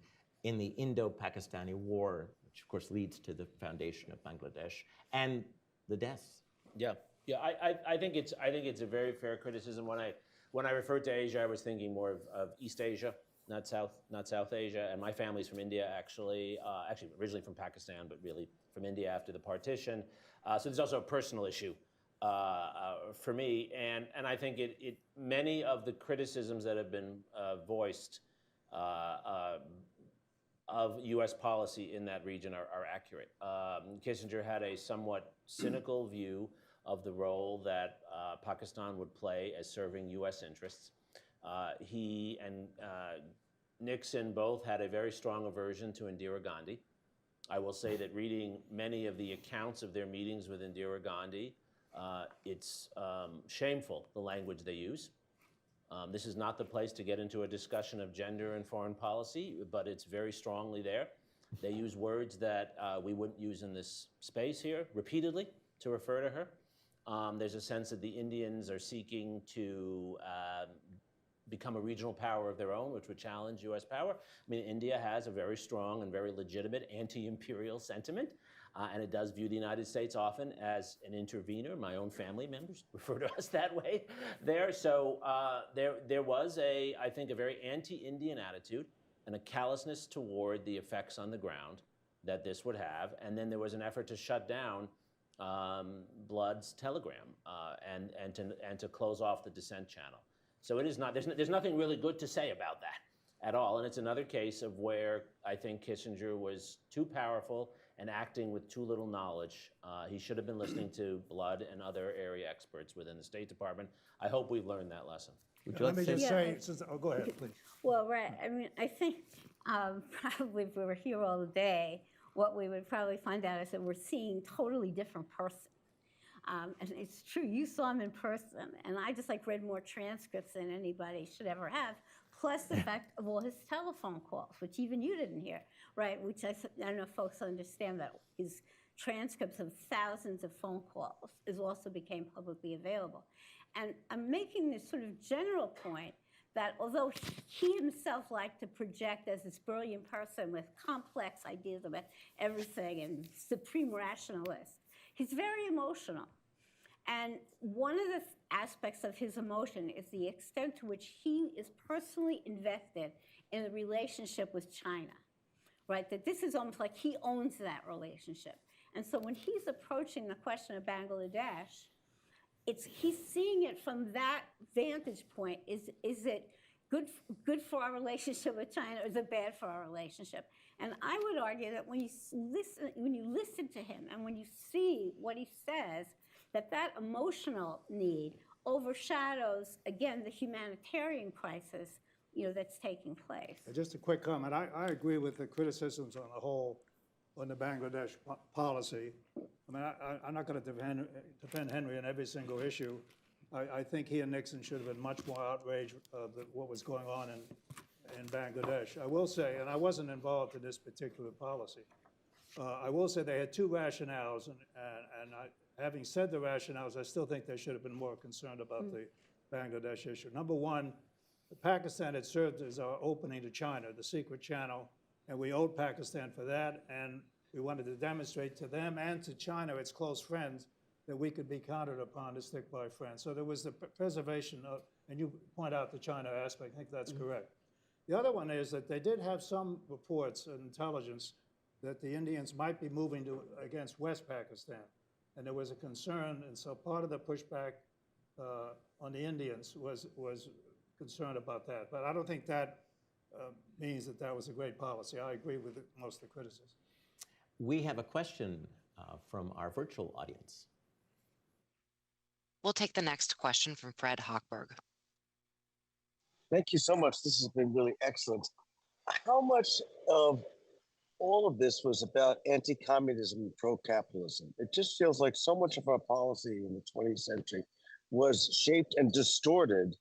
the Indo-Pakistani War, which of course leads to the foundation of Bangladesh, and the deaths. Yeah. I think it's a very fair criticism. When I referred to Asia, I was thinking more of East Asia, not South Asia. And my family's from India, actually originally from Pakistan, but really from India after the partition. So there's also a personal issue for me, and I think many of the criticisms that have been voiced of U.S. policy in that region are accurate. Kissinger had a somewhat cynical view of the role that Pakistan would play as serving U.S. interests. He and Nixon both had a very strong aversion to Indira Gandhi. I will say that reading many of the accounts of their meetings with Indira Gandhi, it's shameful, the language they use. This is not the place to get into a discussion of gender and foreign policy, but it's very strongly there. They use words that we wouldn't use in this space here repeatedly to refer to her. There's a sense that the Indians are seeking to become a regional power of their own, which would challenge U.S. power. I mean, India has a very strong and very legitimate anti-imperial sentiment, and it does view the United States often as an intervener. My own family members refer to us that way there. So there was, I think, a very anti-Indian attitude and a callousness toward the effects on the ground that this would have. And then there was an effort to shut down Blood's telegram and to close off the dissent channel. So it is not, there's nothing really good to say about that at all. And it's another case of where I think Kissinger was too powerful and acting with too little knowledge. He should have been listening to Blood and other area experts within the State Department. I hope we've learned that lesson. Let me just say, go ahead, please. Well, right. I mean, I think probably if we were here all day, what we would probably find out is that we're seeing totally different persons. And it's true, you saw him in person, and I just read more transcripts than anybody should ever have, plus the fact of all his telephone calls, which even you didn't hear, right? Which I don't know if folks understand that his transcripts of thousands of phone calls also became publicly available. And I'm making this sort of general point that although he himself liked to project as this brilliant person with complex ideas about everything and supreme rationalist, he's very emotional. And one of the aspects of his emotion is the extent to which he is personally invested in the relationship with China, right? That this is almost like he owns that relationship. And so when he's approaching the question of Bangladesh, he's seeing it from that vantage point. Is it good for our relationship with China, or is it bad for our relationship? And I would argue that when you listen to him and when you see what he says, that emotional need overshadows, again, the humanitarian crisis, that's taking place. Just a quick comment. I agree with the criticisms on the whole on the Bangladesh policy. I mean, I'm not going to defend Henry on every single issue. I think he and Nixon should have been much more outraged of what was going on in Bangladesh. I will say, and I wasn't involved in this particular policy, I will say they had two rationales, and having said the rationales, I still think they should have been more concerned about the Bangladesh issue. Number one, Pakistan had served as our opening to China, the secret channel, and we owed Pakistan for that, and we wanted to demonstrate to them and to China, its close friends, that we could be counted upon to stick by friends. So there was the preservation of, and you point out the China aspect, I think that's correct. The other one is that they did have some reports and intelligence that the Indians might be moving against West Pakistan. And there was a concern, and so part of the pushback on the Indians was concerned about that. But I don't think that means that was a great policy. I agree with most of the criticism. We have a question from our virtual audience. We'll take the next question from Fred Hochberg. Thank you so much. This has been really excellent. How much of all of this was about anti-communism and pro-capitalism? It just feels like so much of our policy in the 20th century was shaped and distorted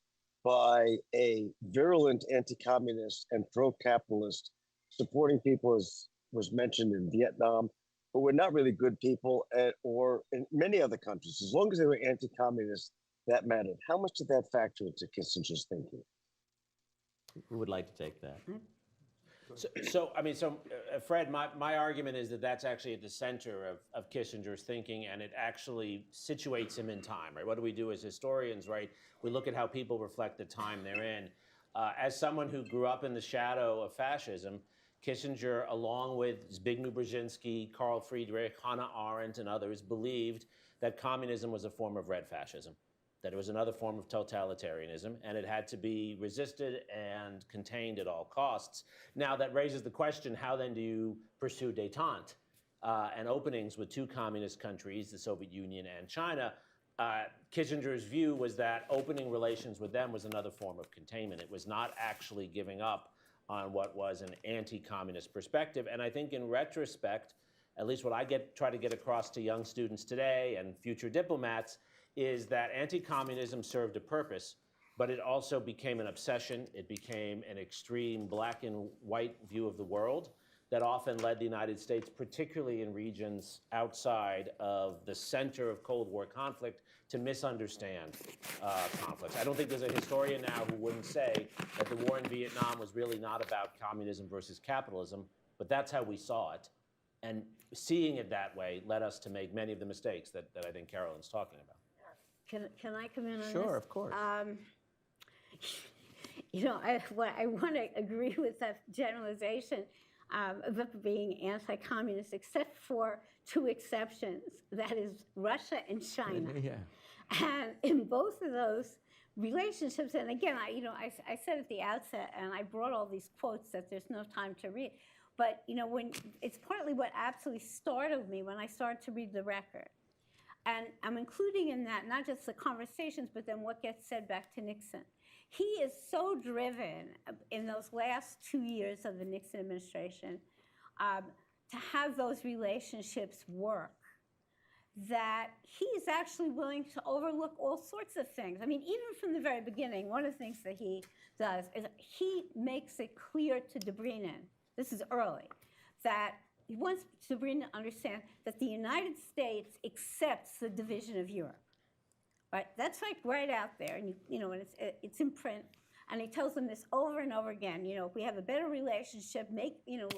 by a virulent anti-communist and pro-capitalist supporting people, as was mentioned in Vietnam, who were not really good people, or in many other countries. As long as they were anti-communist, that mattered. How much did that factor into Kissinger's thinking? Who would like to take that? Fred, my argument is that that's actually at the center of Kissinger's thinking, and it actually situates him in time, right? What do we do as historians, right? We look at how people reflect the time they're in. As someone who grew up in the shadow of fascism, Kissinger, along with Zbigniew Brzezinski, Karl Friedrich, Hannah Arendt, and others, believed that communism was a form of red fascism, that it was another form of totalitarianism, and it had to be resisted and contained at all costs. Now, that raises the question, how then do you pursue détente and openings with two communist countries, the Soviet Union and China? Kissinger's view was that opening relations with them was another form of containment. It was not actually giving up on what was an anti-communist perspective. And I think in retrospect, at least what I try to get across to young students today and future diplomats, is that anti-communism served a purpose, but it also became an obsession. It became an extreme black and white view of the world that often led the United States, particularly in regions outside of the center of Cold War conflict, to misunderstand conflicts. I don't think there's a historian now who wouldn't say that the war in Vietnam was really not about communism versus capitalism, but that's how we saw it. And seeing it that way led us to make many of the mistakes that I think Carolyn's talking about. Can I come in on this? Sure, of course. I want to agree with that generalization of being anti-communist, except for two exceptions. That is Russia and China. Yeah. And in both of those relationships, and again, I said at the outset, and I brought all these quotes that there's no time to read, but when it's partly what absolutely startled me when I started to read the record. And I'm including in that not just the conversations, but then what gets said back to Nixon. He is so driven in those last 2 years of the Nixon administration to have those relationships work, that he is actually willing to overlook all sorts of things. I mean, even from the very beginning, one of the things that he does is he makes it clear to Dobrynin, this is early, that he wants Dobrynin to understand that the United States accepts the division of Europe. Right? That's like right out there, and and it's in print. And he tells them this over and over again, if we have a better relationship,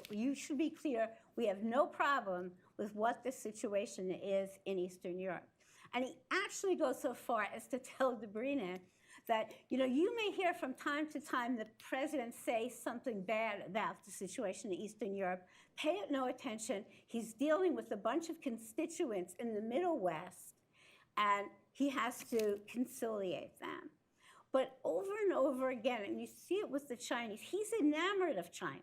you should be clear, we have no problem with what the situation is in Eastern Europe. And he actually goes so far as to tell Dobrynin that, you may hear from time to time the president say something bad about the situation in Eastern Europe. Pay it no attention. He's dealing with a bunch of constituents in the Middle West, and he has to conciliate them. But over and over again, and you see it with the Chinese, he's enamored of China.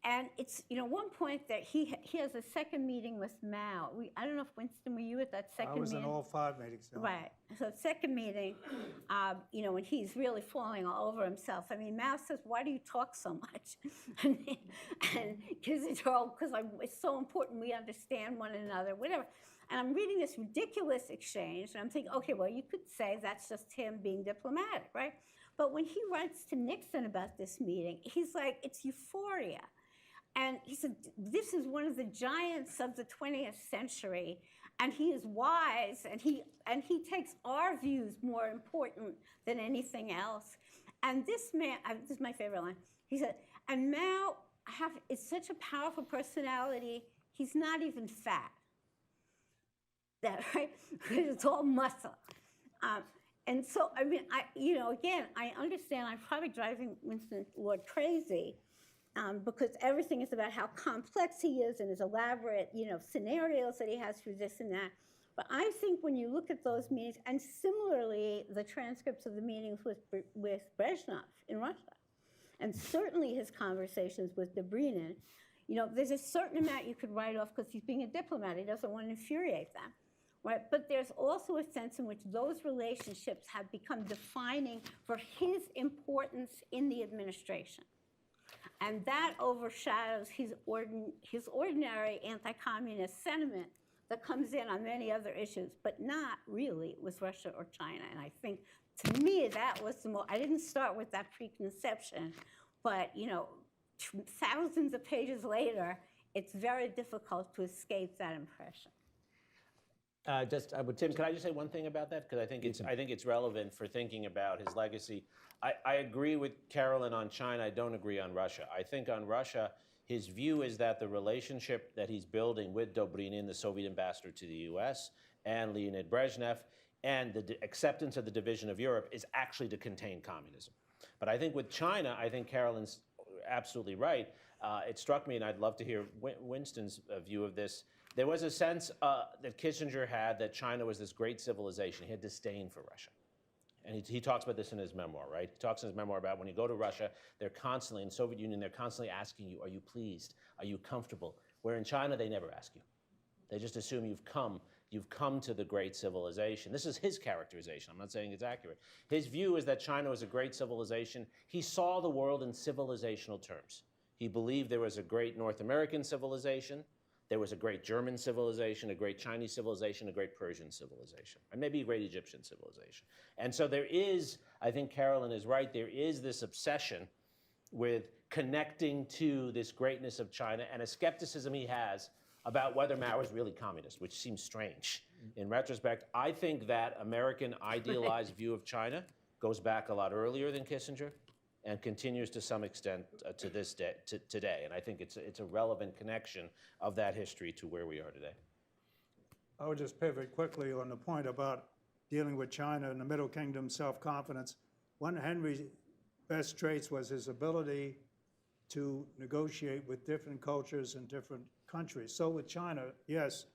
And it's, one point that he has a second meeting with Mao. I don't know if, Winston, were you at that second meeting? I was in all 5 meetings. Yeah. Right. So second meeting, when he's really falling all over himself. I mean, Mao says, why do you talk so much? and Kissinger, because it's so important we understand one another, whatever. And I'm reading this ridiculous exchange, and I'm thinking, okay, well, you could say that's just him being diplomatic, right? But when he writes to Nixon about this meeting, he's like, it's euphoria. And he said, this is one of the giants of the 20th century, and he is wise, and he takes our views more important than anything else. And this man, this is my favorite line, he said, and Mao is such a powerful personality, he's not even fat. That, right? It's all muscle. And so, I mean, again, I understand I'm probably driving Winston Lord crazy, because everything is about how complex he is and his elaborate, scenarios that he has for this and that. But I think when you look at those meetings, and similarly, the transcripts of the meetings with Brezhnev in Russia, and certainly his conversations with Dobrynin, there's a certain amount you could write off because he's being a diplomat. He doesn't want to infuriate them. Right? But there's also a sense in which those relationships have become defining for his importance in the administration. And that overshadows his ordinary anti-communist sentiment that comes in on many other issues, but not really with Russia or China. And I think, to me, that was the most, I didn't start with that preconception, but, thousands of pages later, it's very difficult to escape that impression. Tim, can I just say one thing about that? Because I think it's relevant for thinking about his legacy. I agree with Carolyn on China. I don't agree on Russia. I think on Russia, his view is that the relationship that he's building with Dobrynin, the Soviet ambassador to the U.S., and Leonid Brezhnev, and the acceptance of the division of Europe is actually to contain communism. But I think with China, I think Carolyn's absolutely right. It struck me, and I'd love to hear Winston's view of this. There was a sense that Kissinger had that China was this great civilization. He had disdain for Russia. And he talks about this in his memoir, right? He talks in his memoir about when you go to Russia, they're constantly, in the Soviet Union, they're constantly asking you, are you pleased? Are you comfortable? Where in China, they never ask you. They just assume you've come to the great civilization. This is his characterization. I'm not saying it's accurate. His view is that China was a great civilization. He saw the world in civilizational terms. He believed there was a great North American civilization. There was a great German civilization, a great Chinese civilization, a great Persian civilization, and maybe a great Egyptian civilization. And so there is, I think Carolyn is right, there is this obsession with connecting to this greatness of China and a skepticism he has about whether Mao is really communist, which seems strange in retrospect. I think that American idealized view of China goes back a lot earlier than Kissinger and continues to some extent to this day, today. And I think it's a relevant connection of that history to where we are today. I would just pivot quickly on the point about dealing with China and the Middle Kingdom self-confidence. One of Henry's best traits was his ability to negotiate with different cultures and different countries. So with China, yes,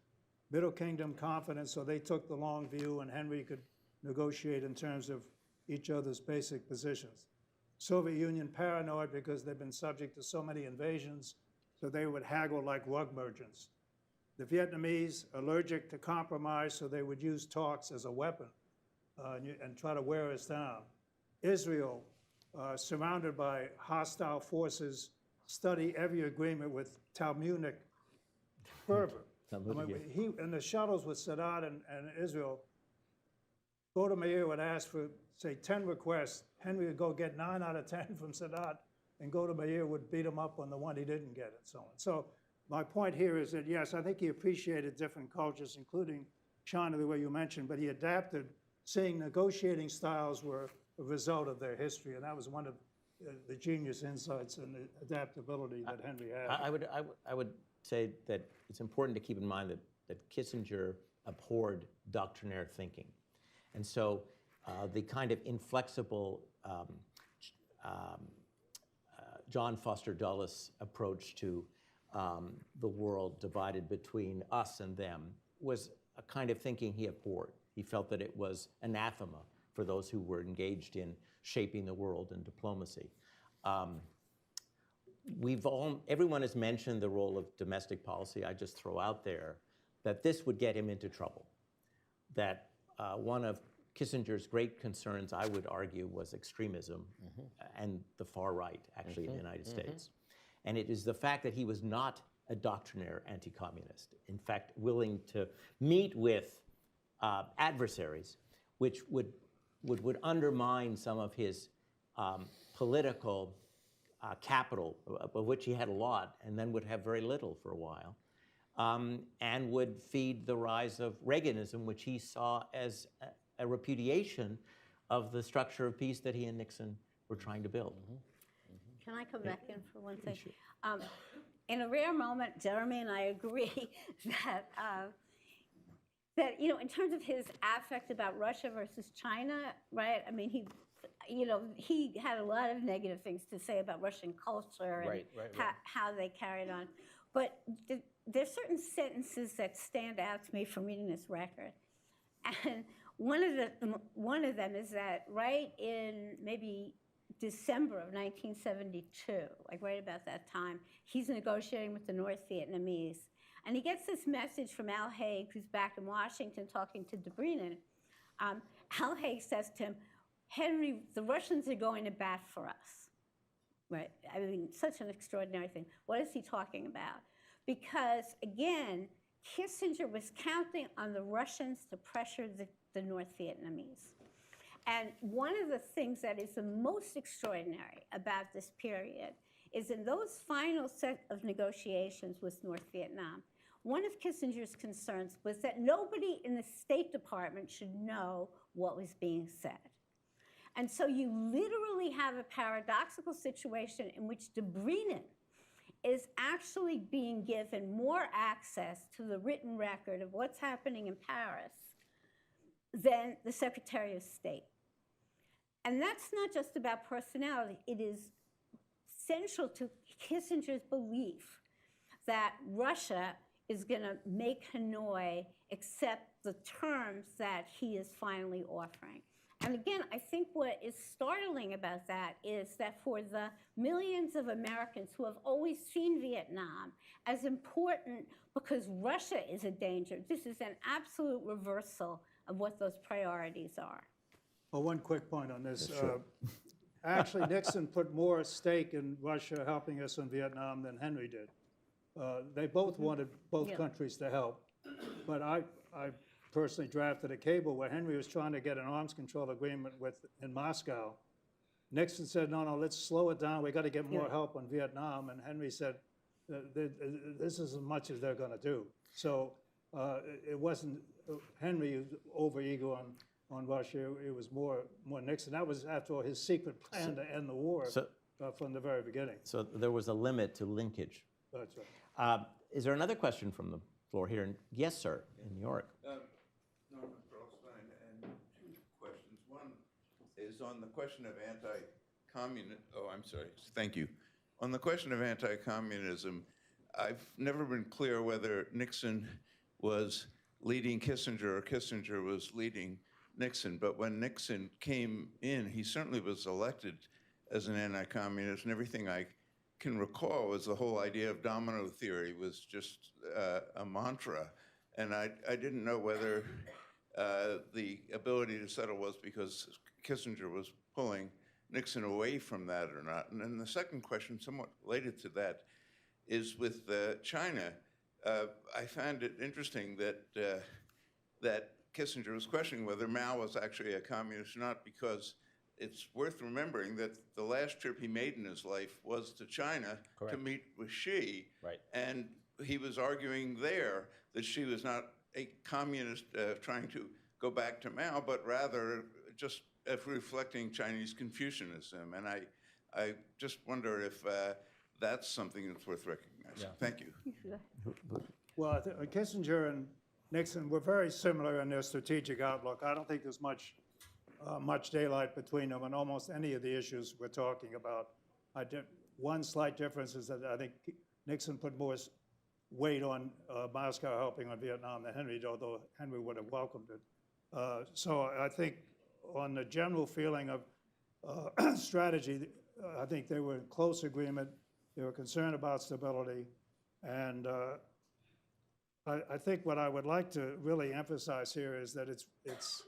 Middle Kingdom confidence, so they took the long view and Henry could negotiate in terms of each other's basic positions. Soviet Union paranoid because they've been subject to so many invasions, so they would haggle like rug merchants. The Vietnamese allergic to compromise, so they would use talks as a weapon and try to wear us down. Israel, surrounded by hostile forces, study every agreement with Talmudic fervor. In the shuttles with Sadat and Israel, Golda Meir would ask for, say, 10 requests. Henry would go get 9 out of 10 from Sadat, and Golda Meir would beat him up on the one he didn't get, and so on. So my point here is that, yes, I think he appreciated different cultures, including China, the way you mentioned, but he adapted, seeing negotiating styles were a result of their history, and that was one of the genius insights and the adaptability that Henry had. I would say that it's important to keep in mind that Kissinger abhorred doctrinaire thinking. And so the kind of inflexible John Foster Dulles approach to the world divided between us and them was a kind of thinking he abhorred. He felt that it was anathema for those who were engaged in shaping the world and diplomacy. Everyone has mentioned the role of domestic policy. I just throw out there that this would get him into trouble. That one of Kissinger's great concerns, I would argue, was extremism and the far right, actually, in the United States. And it is the fact that he was not a doctrinaire anti-communist, in fact, willing to meet with adversaries, which would undermine some of his political capital, of which he had a lot, and then would have very little for a while, and would feed the rise of Reaganism, which he saw as a repudiation of the structure of peace that he and Nixon were trying to build. Can I come back in for one second? In a rare moment, Jeremy and I agree that in terms of his affect about Russia versus China, right? I mean, he had a lot of negative things to say about Russian culture and how they carried on. But there's certain sentences that stand out to me from reading this record, and one of them is that right in maybe December of 1972, like right about that time, he's negotiating with the North Vietnamese. And he gets this message from Al Haig, who's back in Washington talking to Dobrynin. Al Haig says to him, Henry, the Russians are going to bat for us. Right? I mean, such an extraordinary thing. What is he talking about? Because, again, Kissinger was counting on the Russians to pressure the North Vietnamese. And one of the things that is the most extraordinary about this period is in those final set of negotiations with North Vietnam, one of Kissinger's concerns was that nobody in the State Department should know what was being said. And so you literally have a paradoxical situation in which Dobrynin is actually being given more access to the written record of what's happening in Paris than the Secretary of State. And that's not just about personality. It is central to Kissinger's belief that Russia is going to make Hanoi accept the terms that he is finally offering. And again, I think what is startling about that is that for the millions of Americans who have always seen Vietnam as important because Russia is a danger, this is an absolute reversal of what those priorities are. Well, one quick point on this. Sure. Actually, Nixon put more stake in Russia helping us in Vietnam than Henry did. They both wanted both countries to help. But I personally drafted a cable where Henry was trying to get an arms control agreement in Moscow. Nixon said, no, let's slow it down. We got to get more help on Vietnam. And Henry said, this is as much as they're going to do. So it wasn't Henry over-ego on Russia. It was more Nixon. That was, after all, his secret plan to end the war from the very beginning. So there was a limit to linkage. That's right. Is there another question from the floor here? Yes, sir, in New York. Norman Perlstein, and two questions. One is on the question of anti-communism. Oh, I'm sorry. Thank you. On the question of anti-communism, I've never been clear whether Nixon was leading Kissinger or Kissinger was leading Nixon. But when Nixon came in, he certainly was elected as an anti-communist, and everything I can recall was the whole idea of domino theory was just a mantra. And I didn't know whether the ability to settle was because Kissinger was pulling Nixon away from that or not. And then the second question, somewhat related to that, is with China. I found it interesting that Kissinger was questioning whether Mao was actually a communist or not, because it's worth remembering that the last trip he made in his life was to China to meet with Xi. Right. And he was arguing there that Xi was not a communist trying to go back to Mao, but rather just reflecting Chinese Confucianism. And I just wonder if that's something that's worth recognizing. Thank you. Well, Kissinger and Nixon were very similar in their strategic outlook. I don't think there's much daylight between them on almost any of the issues we're talking about. One slight difference is that I think Nixon put more weight on Moscow helping on Vietnam than Henry, although Henry would have welcomed it. So I think on the general feeling of strategy, I think they were in close agreement. They were concerned about stability. And I think what I would like to really emphasize here is that it's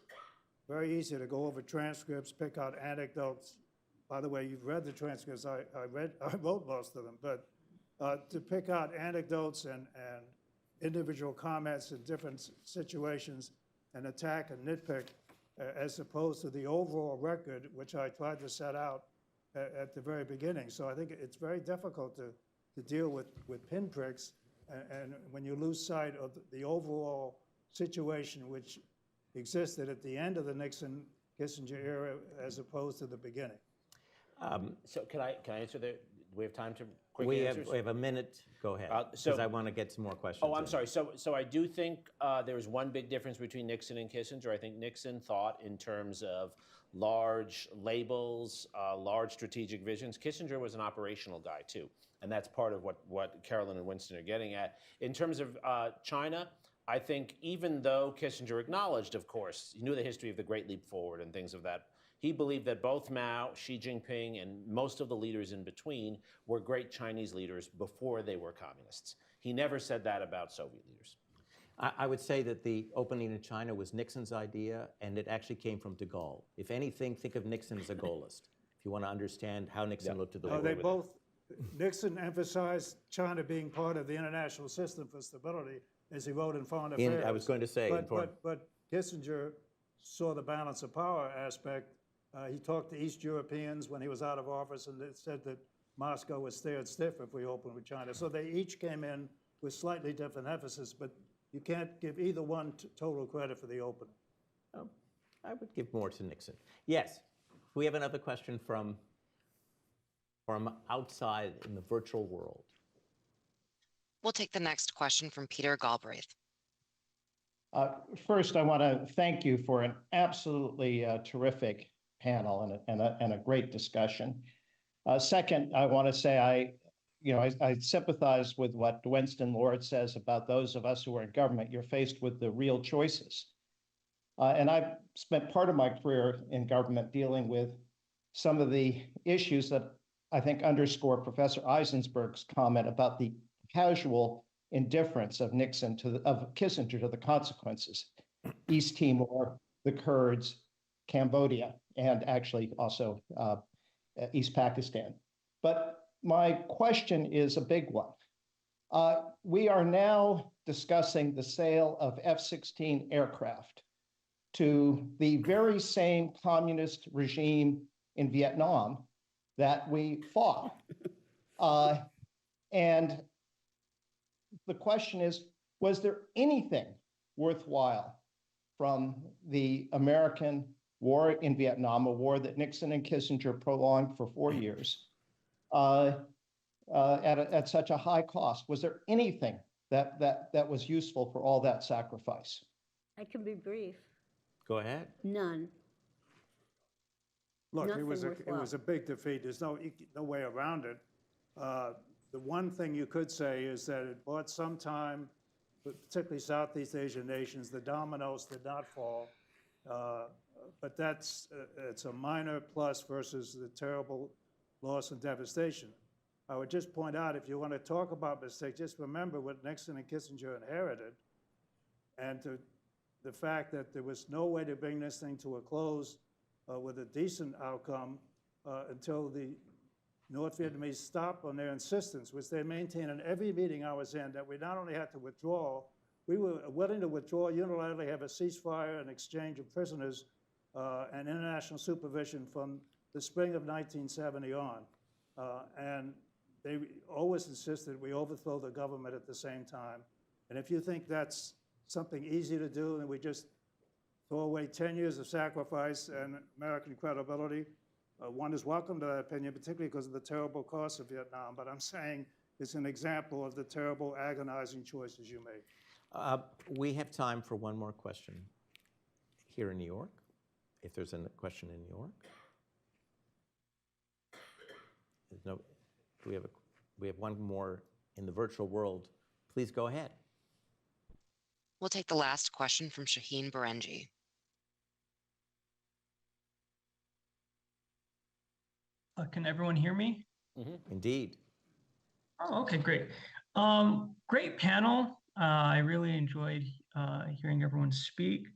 very easy to go over transcripts, pick out anecdotes. By the way, you've read the transcripts. I wrote most of them. But to pick out anecdotes and individual comments in different situations and attack and nitpick as opposed to the overall record, which I tried to set out at the very beginning. So I think it's very difficult to deal with pinpricks and when you lose sight of the overall situation which existed at the end of the Nixon-Kissinger era as opposed to the beginning. So can I answer the? We have time to quick answers. We have a minute. Go ahead, because so- I want to get some more questions. Oh, I'm in. sorry. So I do think there was one big difference between Nixon and Kissinger. I think Nixon thought in terms of large labels, large strategic visions. Kissinger was an operational guy too, and that's part of what Carolyn and Winston are getting at. In terms of China, I think even though Kissinger acknowledged, of course, he knew the history of the Great Leap Forward and things of that, he believed that both Mao, Xi Jinping, and most of the leaders in between were great Chinese leaders before they were communists. He never said that about Soviet leaders. I would say that the opening in China was Nixon's idea, and it actually came from de Gaulle. If anything, think of Nixon as a Gaullist, if you want to understand how Nixon looked at the world. They both, Nixon emphasized China being part of the international system for stability, as he wrote in Foreign Affairs. I was going to say, but Kissinger saw the balance of power aspect. He talked to East Europeans when he was out of office, and it said that Moscow was stared stiff if we opened with China. So they each came in with slightly different emphasis, but you can't give either one total credit for the opening. I would give more to Nixon. Yes, we have another question from outside in the virtual world. We'll take the next question from Peter Galbraith. First, I want to thank you for an absolutely terrific panel and a great discussion. Second, I want to say I sympathize with what Winston Lord says about those of us who are in government. You're faced with the real choices. And I've spent part of my career in government dealing with some of the issues that I think underscore Professor Eisenberg's comment about the casual indifference of Kissinger to the consequences. East Timor, the Kurds, Cambodia, and actually also East Pakistan. But my question is a big one. We are now discussing the sale of F-16 aircraft to the very same communist regime in Vietnam that we fought. And the question is, was there anything worthwhile from the American war in Vietnam, a war that Nixon and Kissinger prolonged for 4 years at such a high cost? Was there anything that was useful for all that sacrifice? I can be brief. Go ahead. None. Look, it Nothing was worthwhile. a big defeat. There's no way around it. The one thing you could say is that it bought some time, particularly Southeast Asian nations. The dominoes did not fall, but it's a minor plus versus the terrible loss and devastation. I would just point out, if you want to talk about mistakes, just remember what Nixon and Kissinger inherited, and the fact that there was no way to bring this thing to a close with a decent outcome until the North Vietnamese stopped on their insistence, which they maintained in every meeting I was in, that we not only had to withdraw, we were willing to withdraw unilaterally, have a ceasefire and exchange of prisoners and international supervision from the spring of 1970 on. And they always insisted we overthrow the government at the same time. And if you think that's something easy to do, then we just throw away 10 years of sacrifice and American credibility. One is welcome to that opinion, particularly because of the terrible cost of Vietnam, but I'm saying it's an example of the terrible, agonizing choices you made. We have time for one more question here in New York, if there's a question in New York. There's no, we have one more in the virtual world. Please go ahead. We'll take the last question from Shaheen Barenji. Can everyone hear me? Indeed. Oh, okay, great. Great panel. I really enjoyed hearing everyone speak.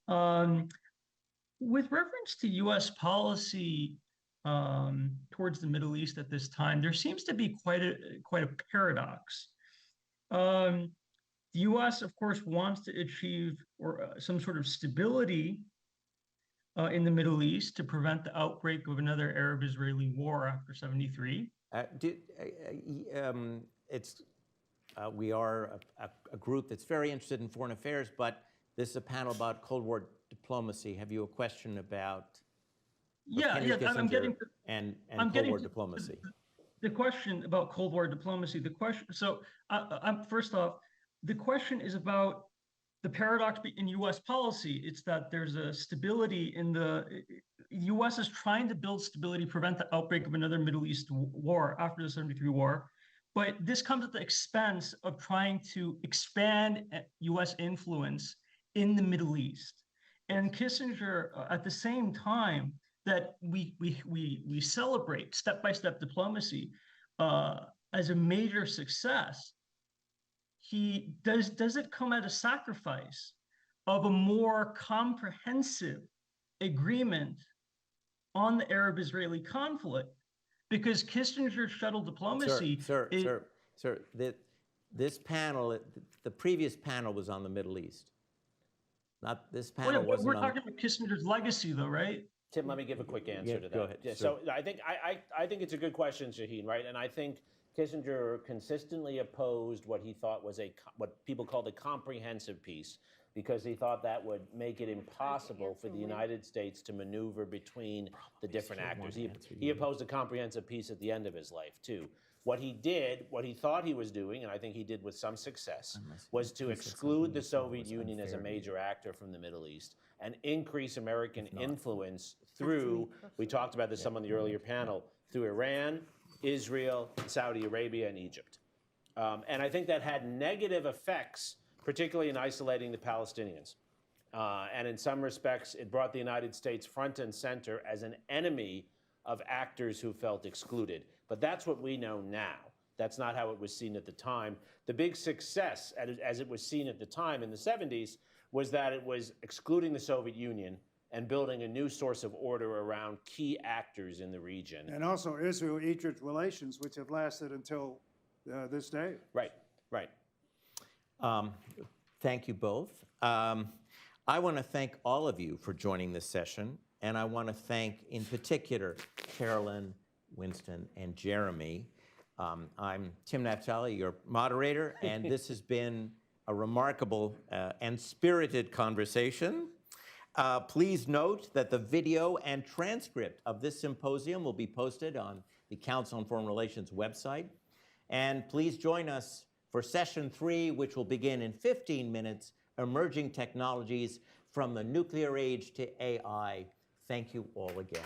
With reference to U.S. policy towards the Middle East at this time, there seems to be quite a paradox. The U.S., of course, wants to achieve some sort of stability in the Middle East to prevent the outbreak of another Arab-Israeli war after '73. We are a group that's very interested in foreign affairs, but this is a panel about Cold War diplomacy. Have you a question about Henry Kissinger and Cold War diplomacy? The question about Cold War diplomacy, first off, the question is about the paradox in U.S. policy. It's that there's a stability in the U.S. is trying to build stability, prevent the outbreak of another Middle East war after the '73 war. But this comes at the expense of trying to expand U.S. influence in the Middle East. And Kissinger, at the same time that we celebrate step-by-step diplomacy as a major success, does it come at a sacrifice of a more comprehensive agreement on the Arab-Israeli conflict? Because Kissinger's shuttle diplomacy Sir, this panel, the previous panel was on the Middle East. Not this panel wasn't We're talking about Kissinger's legacy, though, right? Tim, let me give a quick answer to that. Go ahead. Yeah, so I think it's a good question, Shaheen, right? And I think Kissinger consistently opposed what he thought was what people called a comprehensive peace, because he thought that would make it impossible for the United States to maneuver between the different actors. He opposed a comprehensive peace at the end of his life, too. What he did, what he thought he was doing, and I think he did with some success, was to exclude the Soviet Union as a major actor from the Middle East and increase American influence through, we talked about this some on the earlier panel, through Iran, Israel, Saudi Arabia, and Egypt. And I think that had negative effects, particularly in isolating the Palestinians. And in some respects, it brought the United States front and center as an enemy of actors who felt excluded. But that's what we know now. That's not how it was seen at the time. The big success, as it was seen at the time in the 70s, was that it was excluding the Soviet Union and building a new source of order around key actors in the region. And also Israel-Egypt relations, which have lasted until this day. Right. Thank you both. I want to thank all of you for joining this session, and I want to thank, in particular, Carolyn, Winston, and Jeremi. I'm Tim Naftali, your moderator, and this has been a remarkable and spirited conversation. Please note that the video and transcript of this symposium will be posted on the Council on Foreign Relations website. And please join us for session 3, which will begin in 15 minutes, Emerging Technologies from the Nuclear Age to AI. Thank you all again.